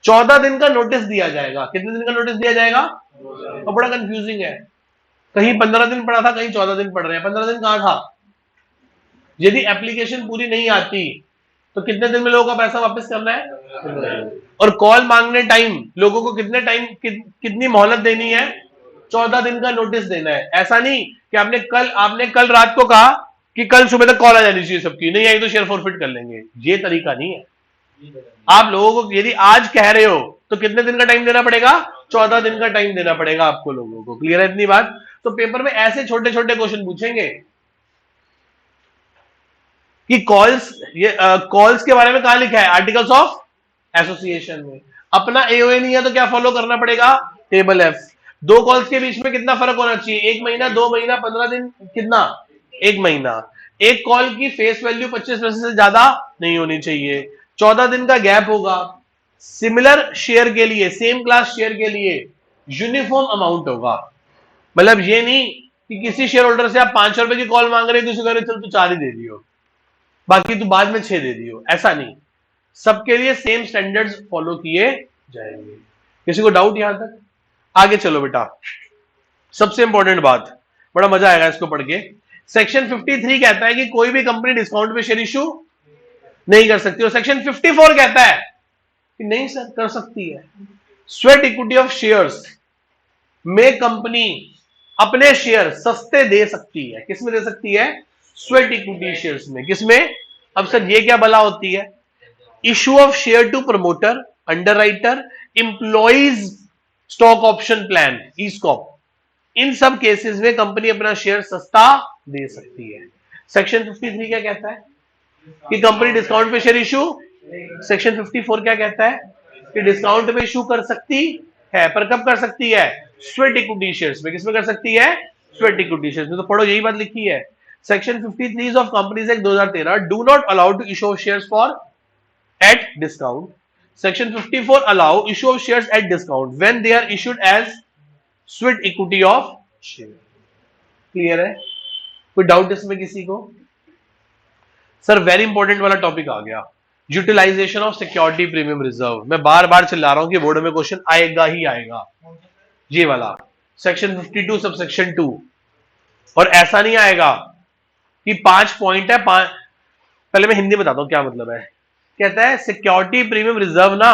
14 दिन का नोटिस दिया जाएगा। कितने दिन का नोटिस दिया जाएगा? तो बड़ा कंफ्यूजिंग है, कहीं 15 दिन पड़ा था, कहीं 14 दिन पड़ रहे हैं। 15 दिन कहां था? यदि एप्लीकेशन पूरी नहीं आती तो कितने दिन में लोगों का पैसा वापस करना है? और कॉल मांगने टाइम लोगों को कितने टाइम कितनी मोहलत देनी है? 14 दिन का नोटिस देना है। ऐसा नहीं कि आपने कल रात को कहा कि कल सुबह तक कॉल आ जानी चाहिए सबकी, नहीं आई तो शेयर फॉरफिट कर लेंगे। ये तरीका नहीं है। आप लोगों को यदि आज कह रहे हो तो कितने दिन का टाइम देना पड़ेगा? 14 दिन का टाइम देना पड़ेगा आपको लोगों को। क्लियर है इतनी बात? तो पेपर में ऐसे छोटे छोटे क्वेश्चन पूछेंगे कि कॉल्स के बारे में कहां लिखा है? आर्टिकल्स ऑफ एसोसिएशन में। अपना एओए नहीं है तो क्या फॉलो करना पड़ेगा? Table F. दो कॉल्स के बीच में कितना फर्क होना चाहिए? 1 महीना, 2 महीना, 15 दिन, कितना? 1 महीना। एक कॉल की फेस वैल्यू 25% से ज्यादा नहीं होनी चाहिए। 14 दिन का गैप होगा। सिमिलर शेयर के लिए, सेम क्लास शेयर के लिए यूनिफॉर्म अमाउंट होगा। मतलब ये नहीं कि किसी शेयर होल्डर से आप 500 रुपए की कॉल मांग रहे हो, किसी कह रहे चल तू 4 ही दे दियो, बाकी तू बाद में 6 दे दियो, ऐसा नहीं। सबके लिए सेम स्टैंडर्ड्स फॉलो किए जाएंगे। किसी को डाउट यहां तक? आगे चलो बेटा, सबसे इंपॉर्टेंट बात, बड़ा मजा आएगा इसको पढ़ के। सेक्शन 53 कहता है कि कोई भी कंपनी डिस्काउंट पे शेयर इशू नहीं कर सकती, और सेक्शन 54 कहता है कि नहीं सर कर सकती है। स्वेट इक्विटी ऑफ शेयर्स में कंपनी अपने शेयर सस्ते दे सकती है। किसमें दे सकती है? स्वेट इक्विटी शेयर्स में। किसमें? अब सर ये क्या बला होती है? Issue of share to promoter, underwriter, employees stock option plan, ESOP, इन सब केसेस में कंपनी अपना शेयर सस्ता दे सकती है। सेक्शन 53 क्या कहता है? कि कंपनी डिस्काउंट पे शेयर इशू। सेक्शन 54 क्या कहता है? कि डिस्काउंट पे इशू कर सकती है, पर कब कर सकती है? स्वेट इक्विटी शेयर्स में। किसमें कर सकती है? स्वेट इक्विटी शेयर्स में। तो पढ़ो, यही बात लिखी है। Section 53 of companies act 2013 do not allow to issue shares for at discount. Section 54 allow issue of shares at discount when they are issued as sweat equity of share. Clear है? कोई doubt इसमें किसी को? Sir very important वाला topic आ गया, utilization of security premium reserve. मैं बार बार चिल्ला रहा हूं कि बोर्ड में क्वेश्चन आएगा ही आएगा, ये वाला सेक्शन 52 सब सेक्शन 2। और ऐसा नहीं आएगा कि 5 पॉइंट है, पहले मैं हिंदी बताता हूं क्या मतलब है। कहता है सिक्योरिटी प्रीमियम रिजर्व ना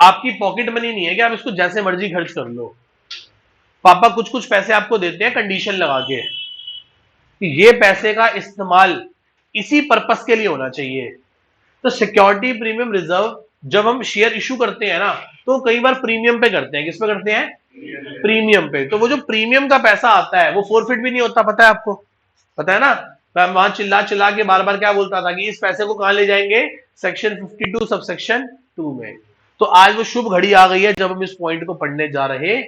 आपकी पॉकेट मनी नहीं है कि आप इसको जैसे मर्जी खर्च कर लो। पापा कुछ कुछ पैसे आपको देते हैं कंडीशन लगा के कि ये पैसे का इस्तेमाल इसी पर्पस के लिए होना चाहिए। तो सिक्योरिटी प्रीमियम रिजर्व जब हम शेयर इशू करते हैं ना, तो कई बार प्रीमियम पे करते हैं। किस पे करते हैं? प्रीमियम पे। तो वो जो प्रीमियम का पैसा आता है वो फोरफिट भी नहीं होता, पता है आपको? पता है ना? मैं वहां चिल्ला चिल्ला के बार बार क्या बोलता था कि इस पैसे को कहां ले जाएंगे? सेक्शन 52 सब सेक्शन 2 में। तो आज वो शुभ घड़ी आ गई है जब हम इस पॉइंट को पढ़ने जा रहे हैं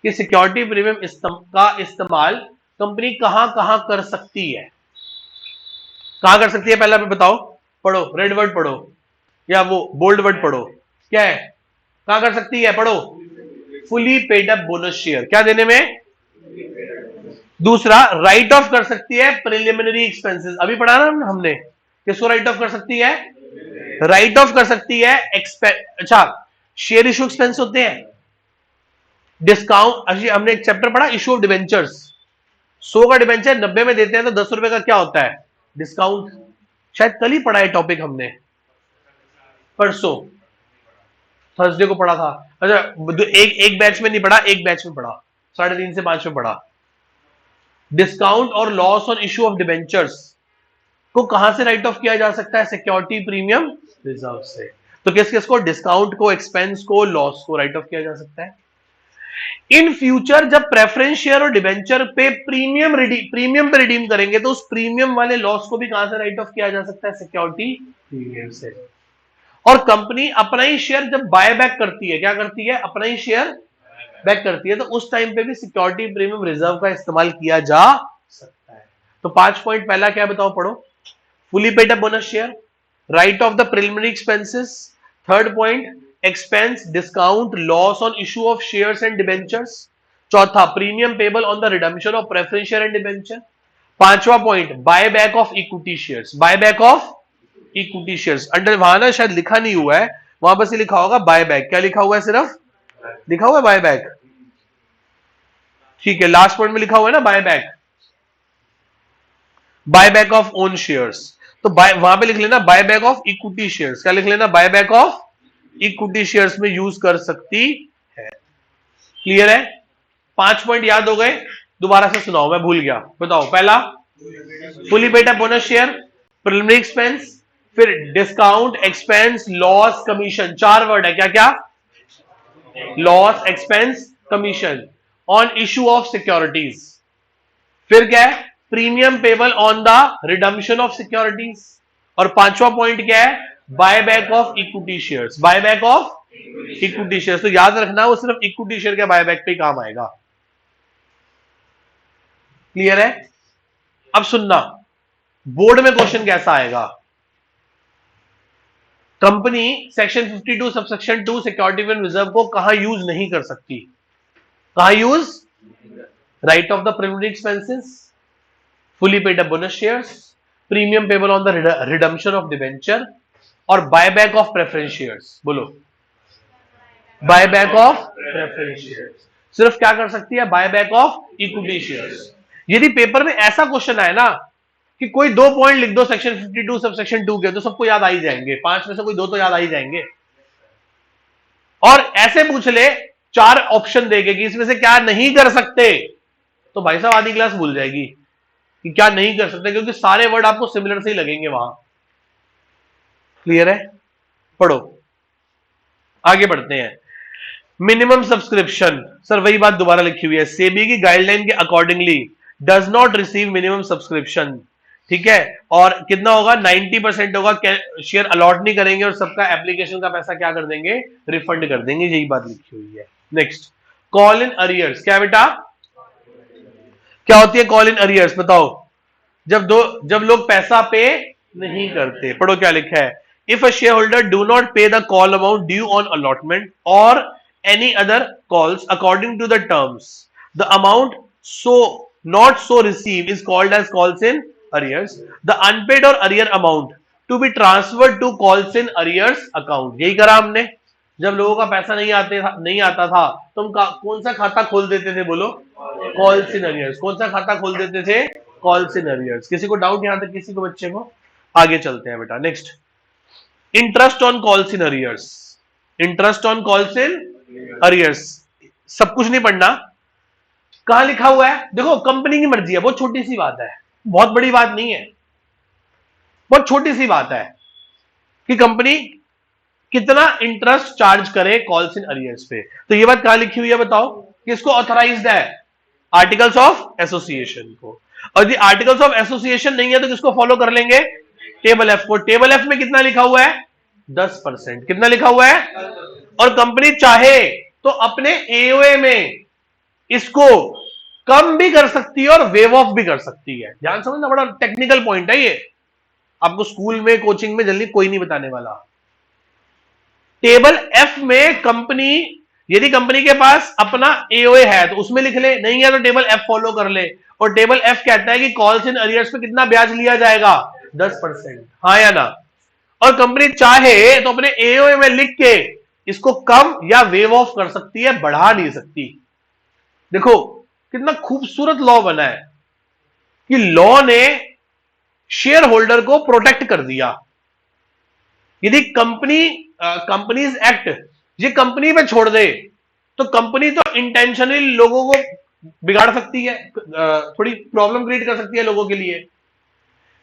कि सिक्योरिटी प्रीमियम का इस्तेमाल कंपनी कहां कहां कर सकती है। कहां कर सकती है? पहले बताओ, पढ़ो, रेड वर्ड पढ़ो या वो बोल्ड वर्ड पढ़ो। क्या है? कहां कर सकती है? पढ़ो, fully paid up bonus share. क्या देने में? दूसरा, राइट ऑफ कर सकती है प्रिलिमिनरी एक्सपेंसेस। अभी पढ़ा ना हमने, किसको राइट ऑफ कर सकती है? राइट ऑफ कर सकती है अच्छा, शेयर इशू एक्सपेंस होते हैं, डिस्काउंट, हमने एक चैप्टर पढ़ा इशू ऑफ डिबेंचर्स, 100 का डिबेंचर 90 में देते हैं तो 10 रुपए का क्या होता है, डिस्काउंट। शायद कल ही पढ़ा है टॉपिक हमने, परसों थर्सडे को पढ़ा था। अच्छा, एक बैच में नहीं पढ़ा, एक बैच में पढ़ा, 3:30 से 5 में पढ़ा। डिस्काउंट और loss on issue of debentures को कहां से राइट ऑफ किया जा सकता है, सिक्योरिटी प्रीमियम रिजर्व से। तो किस किस को, डिस्काउंट को, एक्सपेंस को, लॉस को राइट ऑफ किया जा सकता है। इन फ्यूचर जब प्रेफरेंस शेयर और डिबेंचर पे प्रीमियम पे रिडीम करेंगे तो उस प्रीमियम वाले लॉस को भी कहां से राइट ऑफ किया जा सकता है, सिक्योरिटी प्रीमियम से। और कंपनी अपना ही शेयर जब बाय बैक करती है, क्या करती है, अपना ही शेयर बैक करती है, तो उस टाइम पे भी सिक्योरिटी प्रीमियम रिजर्व का इस्तेमाल किया जा सकता है। तो 5 पॉइंट पहला क्या बताओ, पढ़ो। Fully paid up bonus share, write off the preliminary expenses, third point expense, discount, loss on issue of shares and debentures, चौथा premium payable on the redemption of preference share and debenture, पांचवा point buy back of equity shares, buy back of equity shares. Under वहां ना शायद लिखा नहीं हुआ है, वहां बस ये लिखा होगा बाय बैक, क्या लिखा हुआ है, सिर्फ लिखा हुआ है बाय बैक, ठीक है, लास्ट पॉइंट में लिखा हुआ है ना buy back, bye back of own shares, तो वहां पे लिख लेना bye back of equity shares, क्या लिख लेना, bye back of equity shares में यूज कर सकती है। क्लियर है, 5 पॉइंट याद हो गए, दोबारा से सुनाओ, मैं भूल गया, बताओ। पहला fully paid up bonus share, preliminary expense, फिर discount, expense, loss, commission, 4 word है, क्या क्या, loss, expense, commission on issue of securities, फिर क्या है, premium payable on the redemption of securities, और पांचवा पॉइंट क्या है, buy back of equity shares, buy back of equity shares. तो याद रखना वो सिर्फ इक्विटी शेयर के बाय बैक पे ही काम आएगा। क्लियर है, अब सुनना बोर्ड में क्वेश्चन कैसा आएगा। Company section 52 subsection 2 security premium reserve को कहां यूज नहीं कर सकती, कहां use, write off the preliminary expenses, fully paid up bonus shares, premium payable on the redemption of debenture, और buy back of preference shares. बोलो, buy back of preference shares सिर्फ क्या कर सकती है, buy back of equity shares. यदि paper में ऐसा क्वेश्चन आए ना कि कोई 2 पॉइंट लिख दो सेक्शन 52 सब सेक्शन 2 के, तो सबको याद आ ही जाएंगे, 5 में से कोई 2 तो याद आ ही जाएंगे। और ऐसे पूछ ले 4 ऑप्शन देके कि इसमें से क्या नहीं कर सकते, तो भाई साहब आधी क्लास भूल जाएगी कि क्या नहीं कर सकते, क्योंकि सारे वर्ड आपको सिमिलर से ही लगेंगे वहां। क्लियर है, पढ़ो, आगे बढ़ते हैं। मिनिमम सब्सक्रिप्शन, सर वही बात दोबारा लिखी हुई है, सेबी की गाइडलाइन के accordingly does not receive minimum subscription, ठीक है, और कितना होगा, 90% होगा, शेयर अलॉट नहीं करेंगे और सबका एप्लीकेशन का पैसा क्या कर देंगे, रिफंड कर देंगे, यही बात लिखी हुई है। नेक्स्ट, कॉल इन अरियर्स, क्या बेटा, क्या होती है कॉल इन अरियर्स, बताओ। जब लोग पैसा पे नहीं करते, पढ़ो क्या लिखा है, if a share holder do not pay the call amount due on allotment और any other calls according to the terms, the amount not so received is called as calls in arrears. The unpaid or arrear amount to be transferred to calls in arrears account. यही करा हमने, जब लोगों का पैसा नहीं आता था तो हम कौन सा खाता खोल देते थे, बोलो, calls in arrears। कौन सा खाता खोल देते थे, calls in arrears। किसी को डाउट यहां तक, किसी को, बच्चे को? आगे चलते हैं बेटा। Next, interest on calls in arrears, interest on calls in arrears, सब कुछ नहीं पढ़ना, कहां लिखा हुआ है, देखो कंपनी की मर्जी है, बहुत छोटी सी बात है, बहुत बड़ी बात नहीं है, बहुत छोटी सी बात है कि कंपनी कितना इंटरेस्ट चार्ज करे कॉल्स इन अरियर्स पे। तो ये बात कहां लिखी हुई है, बताओ, किसको ऑथराइज्ड है, आर्टिकल्स ऑफ एसोसिएशन को। और यदि आर्टिकल्स ऑफ एसोसिएशन नहीं है तो किसको फॉलो कर लेंगे, टेबल एफ को। टेबल एफ में कितना लिखा हुआ है, 10%, कितना लिखा हुआ है, और कंपनी चाहे तो अपने एओए में इसको कम भी कर सकती है और वेव ऑफ भी कर सकती है। ध्यान समझना, बड़ा टेक्निकल पॉइंट है ये, आपको स्कूल में, कोचिंग में जल्दी कोई नहीं बताने वाला। टेबल एफ में कंपनी, यदि कंपनी के पास अपना एओए है तो उसमें लिख ले, नहीं है तो टेबल एफ फॉलो कर ले। और टेबल एफ कहता है कि कॉल्स इन अरियर्स पे कितना ब्याज लिया जाएगा, 10%, हाँ या ना। और कंपनी चाहे तो अपने एओए में लिख के इसको कम या वेव ऑफ कर सकती है, बढ़ा नहीं सकती। देखो कितना खूबसूरत लॉ बना है कि लॉ ने शेयर होल्डर को प्रोटेक्ट कर दिया। यदि कंपनीज एक्ट ये कंपनी पे छोड़ दे तो कंपनी तो इंटेंशनली लोगों को बिगाड़ सकती है, थोड़ी प्रॉब्लम क्रिएट कर सकती है लोगों के लिए।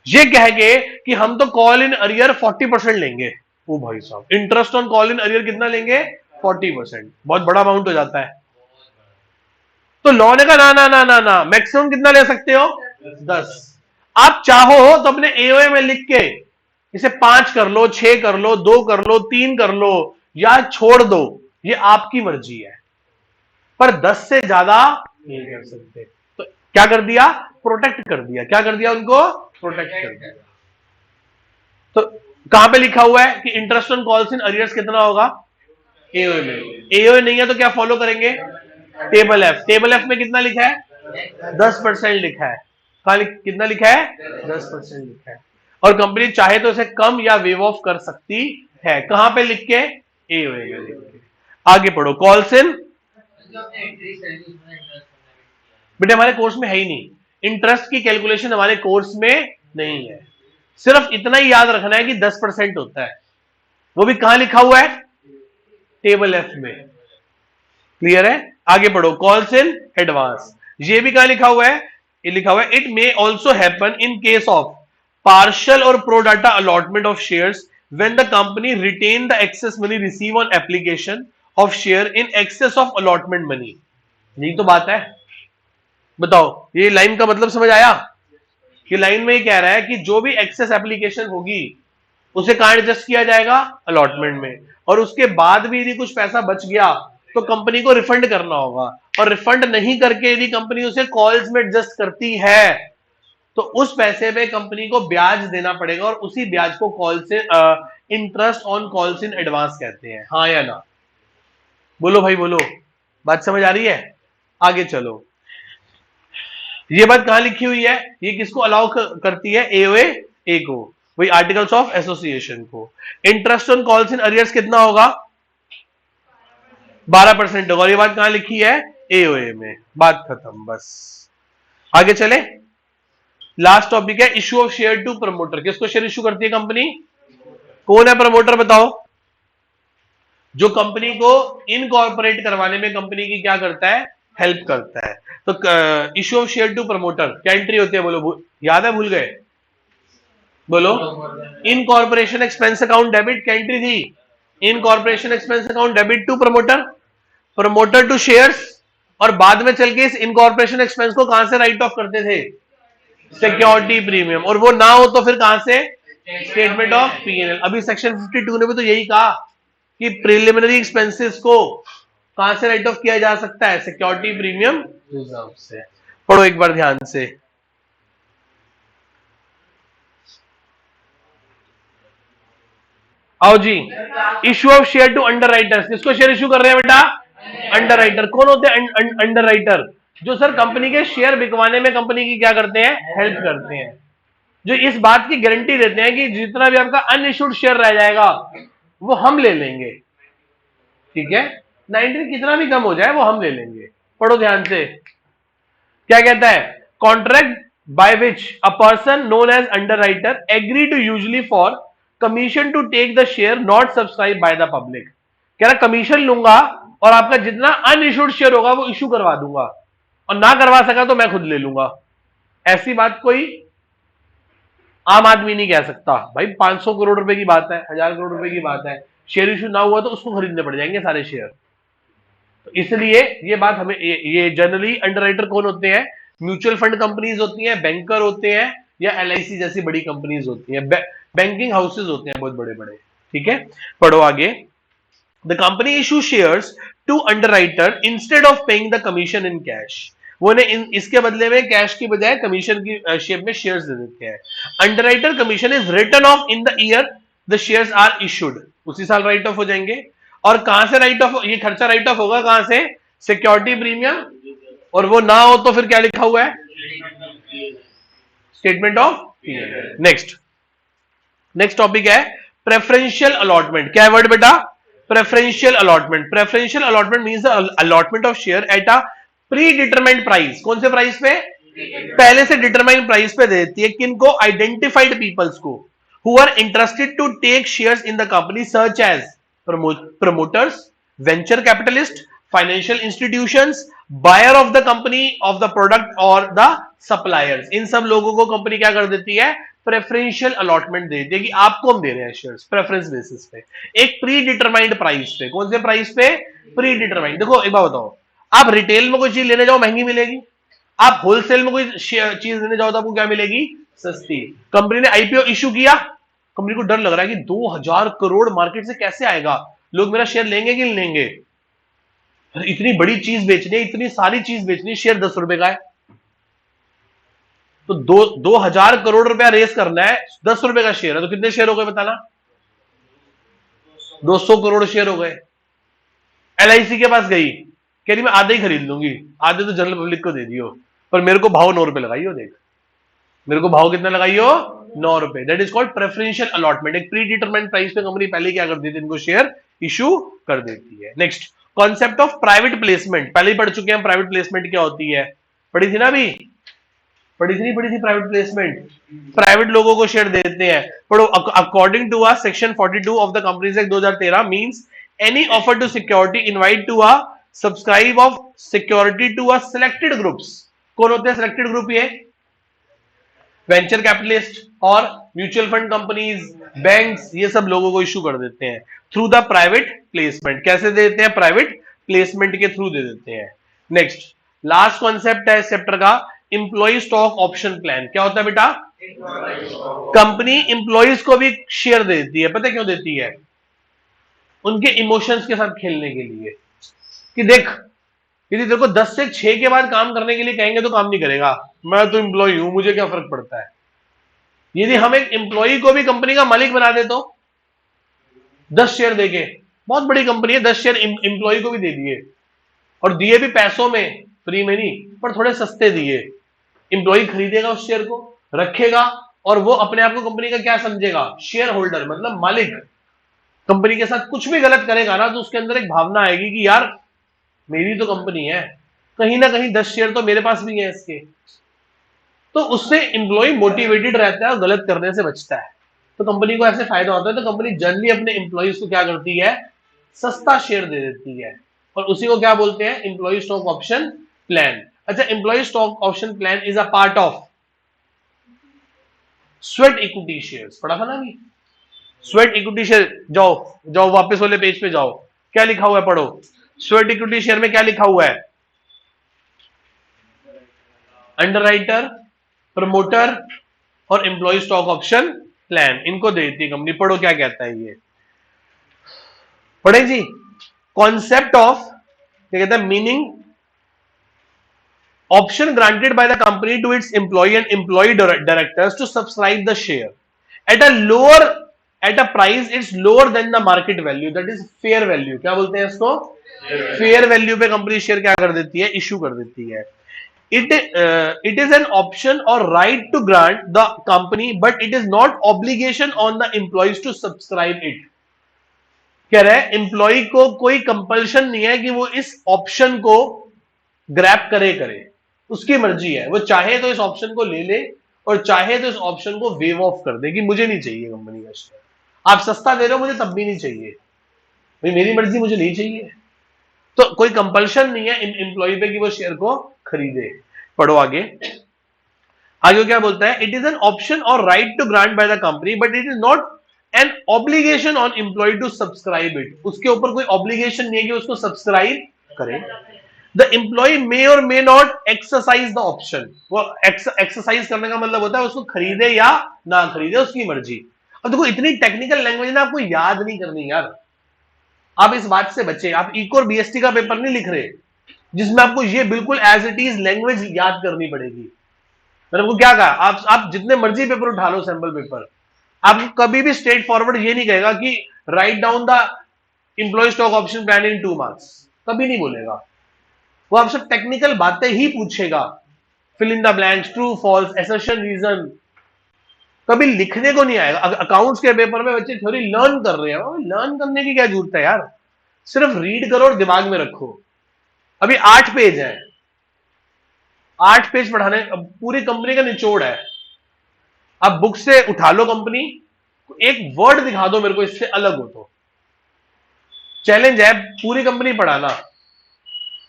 ये कह के कि हम तो कॉल इन अरियर 40% लेंगे। ओ भाई साहब, interest on call in arrear कितना लेंगे? 40%। बहुत बड़ा अमाउंट हो जाता है। तो लॉ ने कहा ना ना ना ना ना, मैक्सिमम कितना ले सकते हो? 10। आप चाहो तो अपने एओए में लिख के इसे 5 कर लो, 6 कर लो, 2 कर लो, 3 कर लो, या छोड़ दो, ये आपकी मर्जी है, पर 10 से ज्यादा नहीं कर सकते। तो क्या कर दिया? प्रोटेक्ट कर दिया। क्या कर दिया? उनको प्रोटेक्ट कर दिया। तो कहां पे लिखा हुआ है कि interest on calls in arrears कितना होगा? एओए में। एओए नहीं है तो क्या फॉलो करेंगे? Table F. टेबल एफ में कितना लिखा है? 10% लिखा है। कितना लिखा है? 10% लिखा है। और कंपनी चाहे तो इसे कम या वेव ऑफ कर सकती है। कहां पे लिख के? एओए में लिख के। आगे पढ़ो। कॉल्स इन, बेटे हमारे कोर्स में है ही नहीं, इंटरेस्ट की कैलकुलेशन हमारे कोर्स में नहीं है। सिर्फ इतना ही याद रखना है कि 10% होता है, वो भी कहां लिखा हुआ है? टेबल एफ में। क्लियर है? आगे बढ़ो। कॉल्स इन एडवांस, ये भी कहां लिखा हुआ है? ये लिखा हुआ है it may also happen in case of partial और pro rata allotment of shares when the company retain the excess money receive on application of share in excess of allotment money. यही तो बात है। बताओ, ये लाइन का मतलब समझ आया? कि लाइन में ये कह रहा है कि जो भी एक्सेस एप्लीकेशन होगी उसे कहां एडजस्ट किया जाएगा? अलॉटमेंट में। और उसके बाद भी यदि कुछ पैसा बच गया तो कंपनी को रिफंड करना होगा, और रिफंड नहीं करके यदि कंपनी उसे कॉल्स में एडजस्ट करती है तो उस पैसे पे कंपनी को ब्याज देना पड़ेगा, और उसी ब्याज को कॉल से interest on calls in advance कहते हैं। हाँ या ना? बोलो भाई बोलो, बात समझ आ रही है? आगे चलो। ये बात कहां लिखी हुई है? ये किसको अलाउ करती है? एओए ए को, वही आर्टिकल्स ऑफ एसोसिएशन को। Interest on calls in arrears कितना होगा? 12% होगा। ये बात कहां लिखी है? एओए में। बात खत्म, बस। आगे चले। लास्ट टॉपिक है issue of share to promoter. किसको शेयर इशू करती है कंपनी? कौन है प्रमोटर? बताओ। जो कंपनी को इनकॉर्पोरेट करवाने में कंपनी की क्या करता है? हेल्प करता है। तो issue of share to promoter क्या एंट्री होती है? बोलो, याद है? भूल गए? बोलो। इनकॉर्पोरेशन एक्सपेंस अकाउंट डेबिट क्या एंट्री थी? Incorporation expense account debit to promoter, promoter to shares. और बाद में चल के इस इनकॉर्पोरेशन एक्सपेंस को कहां से राइट ऑफ करते थे? Security premium. और वो ना हो तो फिर कहां से? Statement of PNL. अभी सेक्शन 52 ने भी तो यही कहा कि प्रिलिमिनरी एक्सपेंसेस को कहां से राइट ऑफ किया जा सकता है? सिक्योरिटी प्रीमियम रिजर्व से। पढ़ो एक बार ध्यान से। आओ जी। Issue of share to underwriters. किसको शेयर इशू कर रहे हैं बेटा? Underwriter. कौन होते हैं अंडर राइटर? जो सर कंपनी के शेयर बिकवाने में कंपनी की क्या करते हैं? हेल्प करते हैं। जो इस बात की गारंटी देते हैं कि जितना भी आपका अनइश्यूड शेयर रह जाएगा वो हम ले लेंगे। ठीक है? 19 कितना भी कम हो जाए वो हम ले लेंगे। पढ़ो ध्यान से। क्या कहता है? Contract by which a person known as underwriter agree to usually for commission to take the share not subscribe by the public. कह रहा कमीशन लूंगा और आपका जितना अनइश्यूड शेयर होगा वो इश्यू करवा दूंगा, और ना करवा सका तो मैं खुद ले लूंगा। ऐसी बात कोई आम आदमी नहीं कह सकता। भाई 500 करोड़ रुपए की बात है, 1000 करोड़ रुपए की बात है, शेयर इशू ना हुआ तो उसको खरीदने पड़ जाएंगे सारे शेयर। तो इसलिए ये बात हमें, ये जनरली अंडरराइटर कौन होते हैं? म्यूचुअल फंड कंपनीज होती हैं, बैंकर होते हैं, या एलआईसी जैसी बड़ी कंपनीज होती हैं, बैंकिंग हाउसेज होते हैं बहुत बड़े बड़े। ठीक है? पढ़ो आगे। The company issue shares to underwriter instead of paying the commission in cash. वो ने इसके बदले में कैश की बजाय कमीशन की शेप में शेयर्स दे देते हैं। Underwriter commission is written off in the year the shares are issued. उसी साल राइट ऑफ हो जाएंगे। और कहां से राइट ऑफ? ये खर्चा राइट ऑफ होगा कहां से? Security premium. और वो ना हो तो फिर क्या लिखा हुआ है? Statement of. नेक्स्ट टॉपिक है प्रेफरेंशियल अलॉटमेंट, क्या है वर्ड बेटा? Preferential allotment. Preferential allotment means the allotment of share at a pre determined price. कौन से प्राइस पे? पहले से डिटरमाइंड प्राइस पे दे देती है. किनको? आइडेंटिफाइड पीपल्स को, who are interested to take shares in the company such as promoters, venture capitalists, financial institutions, buyer of the company of the product or the suppliers. इन सब लोगों को कंपनी क्या कर देती है? प्रेफरेंशियल अलॉटमेंट दे देती है कि आपको हम दे रहे हैं शेयर्स प्रेफरेंस बेसिस पे, एक प्री डिटरमाइंड प्राइस पे. कौन से प्राइस पे? Pre determined. देखो एक बात बताओ, आप रिटेल में कोई चीज लेने जाओ महंगी मिलेगी, आप होलसेल में कोई चीज लेने जाओ तो आपको क्या मिलेगी? सस्ती. कंपनी ने आईपीओ इशू किया, कंपनी को डर लग रहा है कि 2000 करोड़ मार्केट से कैसे आएगा, लोग मेरा शेयर लेंगे कि नहीं लेंगे. इतनी बड़ी चीज बेचनी है, इतनी सारी चीज बेचनी है, शेयर 10 रुपए का है, तो 2000 करोड़ रुपया रेस करना है, 10 रुपए का शेयर है, तो कितने शेयर हो गए बताना? 200 करोड़ शेयर हो गए. एलआईसी के पास गई, कह रही मैं आधे ही खरीद लूंगी, आधे तो जनरल पब्लिक को दे दियो, पर मेरे को भाव 9 रुपए लगाइयो. देख मेरे को भाव कितना लगाइयो? 9 रुपए. That is called preferential allotment. एक प्री डिटरमाइंड प्राइस पे कंपनी पहले क्या कर देती है? इनको शेयर इशू कर देती है. Next, concept of private placement. पहले ही पढ़ चुके हैं प्राइवेट प्लेसमेंट क्या होती है, पढ़ी थी ना अभी? पढ़ी थी नहीं पढ़ी थी? प्राइवेट प्लेसमेंट, प्राइवेट लोगों को शेयर देते हैं. पढ़ो. According to section 42 of the companies act 2013 means any offer to security invite to subscribe of security to selected groups. कौन होते हैं सिलेक्टेड ग्रुप? ये वेंचर कैपिटलिस्ट और म्यूचुअल फंड कंपनीज, बैंक्स, ये सब लोगों को इशू कर देते हैं थ्रू द प्राइवेट प्लेसमेंट. कैसे दे देते हैं? प्राइवेट प्लेसमेंट के थ्रू दे देते हैं. नेक्स्ट, लास्ट कॉन्सेप्ट है इस चैप्टर का, इंप्लॉय स्टॉक ऑप्शन प्लान. क्या होता है बेटा? कंपनी इंप्लॉइज को भी शेयर दे देती है. पता है क्यों देती है? उनके इमोशंस के साथ खेलने के लिए, कि देख यदि तेरे को 10 से 6 के बाद काम करने के लिए कहेंगे तो काम नहीं करेगा, मैं तो एम्प्लॉय हूं, मुझे क्या फर्क पड़ता है. यदि हम एक एम्प्लॉय को भी कंपनी का मालिक बना दे तो 10 शेयर देके, बहुत बड़ी कंपनी है, 10 शेयर एम्प्लॉय को भी दे दिए, और दिए भी पैसों में, फ्री में नहीं, पर थोड़े सस्ते दिए. एम्प्लॉय खरीदेगा उस शेयर को, रखेगा, और वो अपने आप को कंपनी का क्या समझेगा? शेयर होल्डर, मतलब मालिक. कंपनी के साथ कुछ भी गलत करेगा ना तो उसके अंदर एक भावना आएगी कि यार मेरी तो कंपनी है, कहीं ना कहीं 10 शेयर तो मेरे पास भी है इसके. तो उससे एम्प्लॉय मोटिवेटेड रहता है और गलत करने से बचता है. तो कंपनी को ऐसे फायदा होता है. तो कंपनी जनरली अपने एम्प्लॉइज को क्या करती है? सस्ता शेयर दे देती है, और उसी को क्या बोलते हैं? Employ stock option plan. अच्छा, employ stock option plan is a part of sweat equity shares. पढ़ा था ना अभी? स्वेट इक्विटी शेयर, जाओ जाओ वापस वाले पेज पे जाओ, क्या लिखा हुआ है पढ़ो. स्वेट इक्विटी शेयर में क्या लिखा हुआ है? अंडरराइटर, प्रमोटर और एम्प्लॉय स्टॉक ऑप्शन प्लान, इनको देती है कंपनी. पढ़ो क्या कहता है ये, पढ़े जी. कॉन्सेप्ट ऑफ, क्या कहता है? Meaning, option granted by the company to its employee and employee directors to subscribe the share at a lower, at a price its lower than the market value, that is fair value. क्या बोलते हैं इसको? Fair value पे company share क्या कर देती है? Issue कर देती है. It is an option or right to grant the company, but it is not obligation on the employees to subscribe it. कह रहे हैं एम्प्लॉय को कोई कंपल्शन नहीं है कि वो इस ऑप्शन को ग्रैब करे, उसकी मर्जी है. वो चाहे तो इस ऑप्शन को ले ले, और चाहे तो इस ऑप्शन को वेव ऑफ कर दे कि मुझे नहीं चाहिए कंपनी का शेयर. आप सस्ता दे रहे हो, मुझे तब भी नहीं चाहिए, भाई मेरी मर्जी, मुझे नहीं चाहिए. तो कोई कंपल्शन नहीं है एम्प्लॉय पे कि वो शेयर को खरीदे. पढ़ो आगे. आगे क्या बोलता है? It is an option or right to grant by the company, but it is not an obligation on employee to subscribe it. उसके ऊपर कोई ऑब्लिगेशन नहीं है कि उसको सब्सक्राइब करे. द एम्प्लॉय मे और may not exercise the option. वो एक्सरसाइज करने का मतलब होता है उसको खरीदे या ना खरीदे, उसकी मर्जी. अब देखो इतनी टेक्निकल लैंग्वेज ना आपको याद नहीं करनी यार, आप इस बात से बचे. आप इको और बीएसटी का पेपर नहीं लिख रहे जिसमें आपको ये बिल्कुल एज इट इज लैंग्वेज याद करनी पड़ेगी. मैंने आपको क्या कहा? आप जितने मर्जी पेपर उठा लो, सैंपल पेपर, आपको कभी भी स्ट्रेट फॉरवर्ड ये नहीं कहेगा कि write down the employee stock option plan in 2 marks, कभी नहीं बोलेगा. वो आपसे टेक्निकल बातें ही पूछेगा. Fill in the blanks, true false, assertion, reason, कभी लिखने को नहीं आएगा। अकाउंट्स के पेपर में बच्चे थ्योरी लर्न कर रहे हैं, लर्न करने की क्या जरूरत है यार, सिर्फ रीड करो और दिमाग में रखो। अभी 8 पेज है, 8 पेज पढ़ाने, पूरी कंपनी का निचोड़ है। अब बुक से उठा लो कंपनी, एक वर्ड दिखा दो मेरे को इससे अलग हो तो, चैलेंज है पूरी कंपनी पढ़ाना,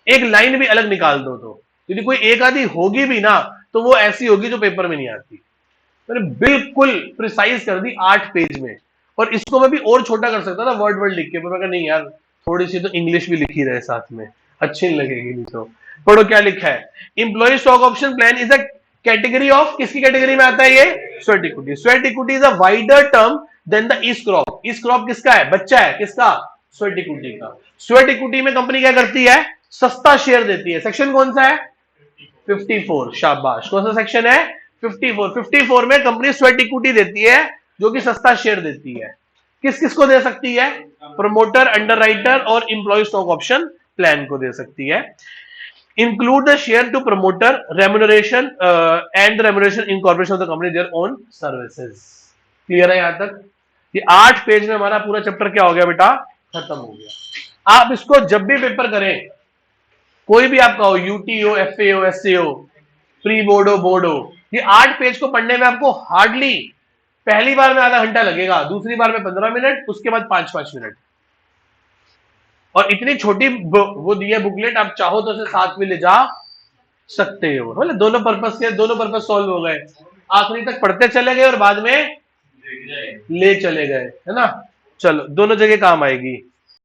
एक लाइन भी अलग निकाल दो तो, यदि कोई एक आधी होगी भी ना तो वो ऐसी होगी जो पेपर में नहीं आती। मैंने बिल्कुल प्रिसाइज कर दी 8 पेज में, और इसको मैं भी और छोटा कर सकता था वर्ड वर्ड लिख के, पर मैं कहा नहीं यार, थोड़ी सी तो इंग्लिश भी लिखी रहे साथ में, अच्छी नहीं लगेगी नहीं तो। पढ़ो क्या लिखा है, employee stock option plan is a category of, किसकी कैटेगरी में आता है ये, sweat equity. Sweat equity is a wider term than the ईस्ट क्रॉप। ईस्ट क्रॉप किसका है, बच्चा है किसका, स्वेट इक्विटी का। स्वेट इक्विटी में कंपनी क्या करती है, सस्ता शेयर देती है। सेक्शन कौन सा है, 54, शाबाश, कौन सा सेक्शन है, 54। 54 में कंपनी स्वेट इक्विटी देती है जो कि सस्ता शेयर देती है। किस किस को दे सकती है, प्रमोटर, अंडरराइटर और इंप्लॉय स्टॉक ऑप्शन प्लान को दे सकती है। Include the share to promoter remuneration and remuneration incorporation of the company their own services. Clear है यहां तक, ये 8 पेज में हमारा पूरा चैप्टर क्या हो गया बेटा, खत्म हो गया। आप इसको जब भी पेपर करें, कोई भी आपका हो, यूटी हो, एफए हो, एसए हो, प्री बोर्ड हो, बोर्ड हो, ये 8 पेज को पढ़ने में आपको हार्डली पहली बार में आधा घंटा लगेगा, दूसरी बार में 15 मिनट, उसके बाद 5-5 मिनट। और इतनी छोटी वो दी है बुकलेट, आप चाहो तो उसे साथ में ले जा सकते हो, मतलब दोनों पर्पस के, दोनों पर्पस सॉल्व हो गए। आखिरी तक पढ़ते चले गए और बाद में ले चले गए, है ना। चलो दोनों जगह काम आएगी।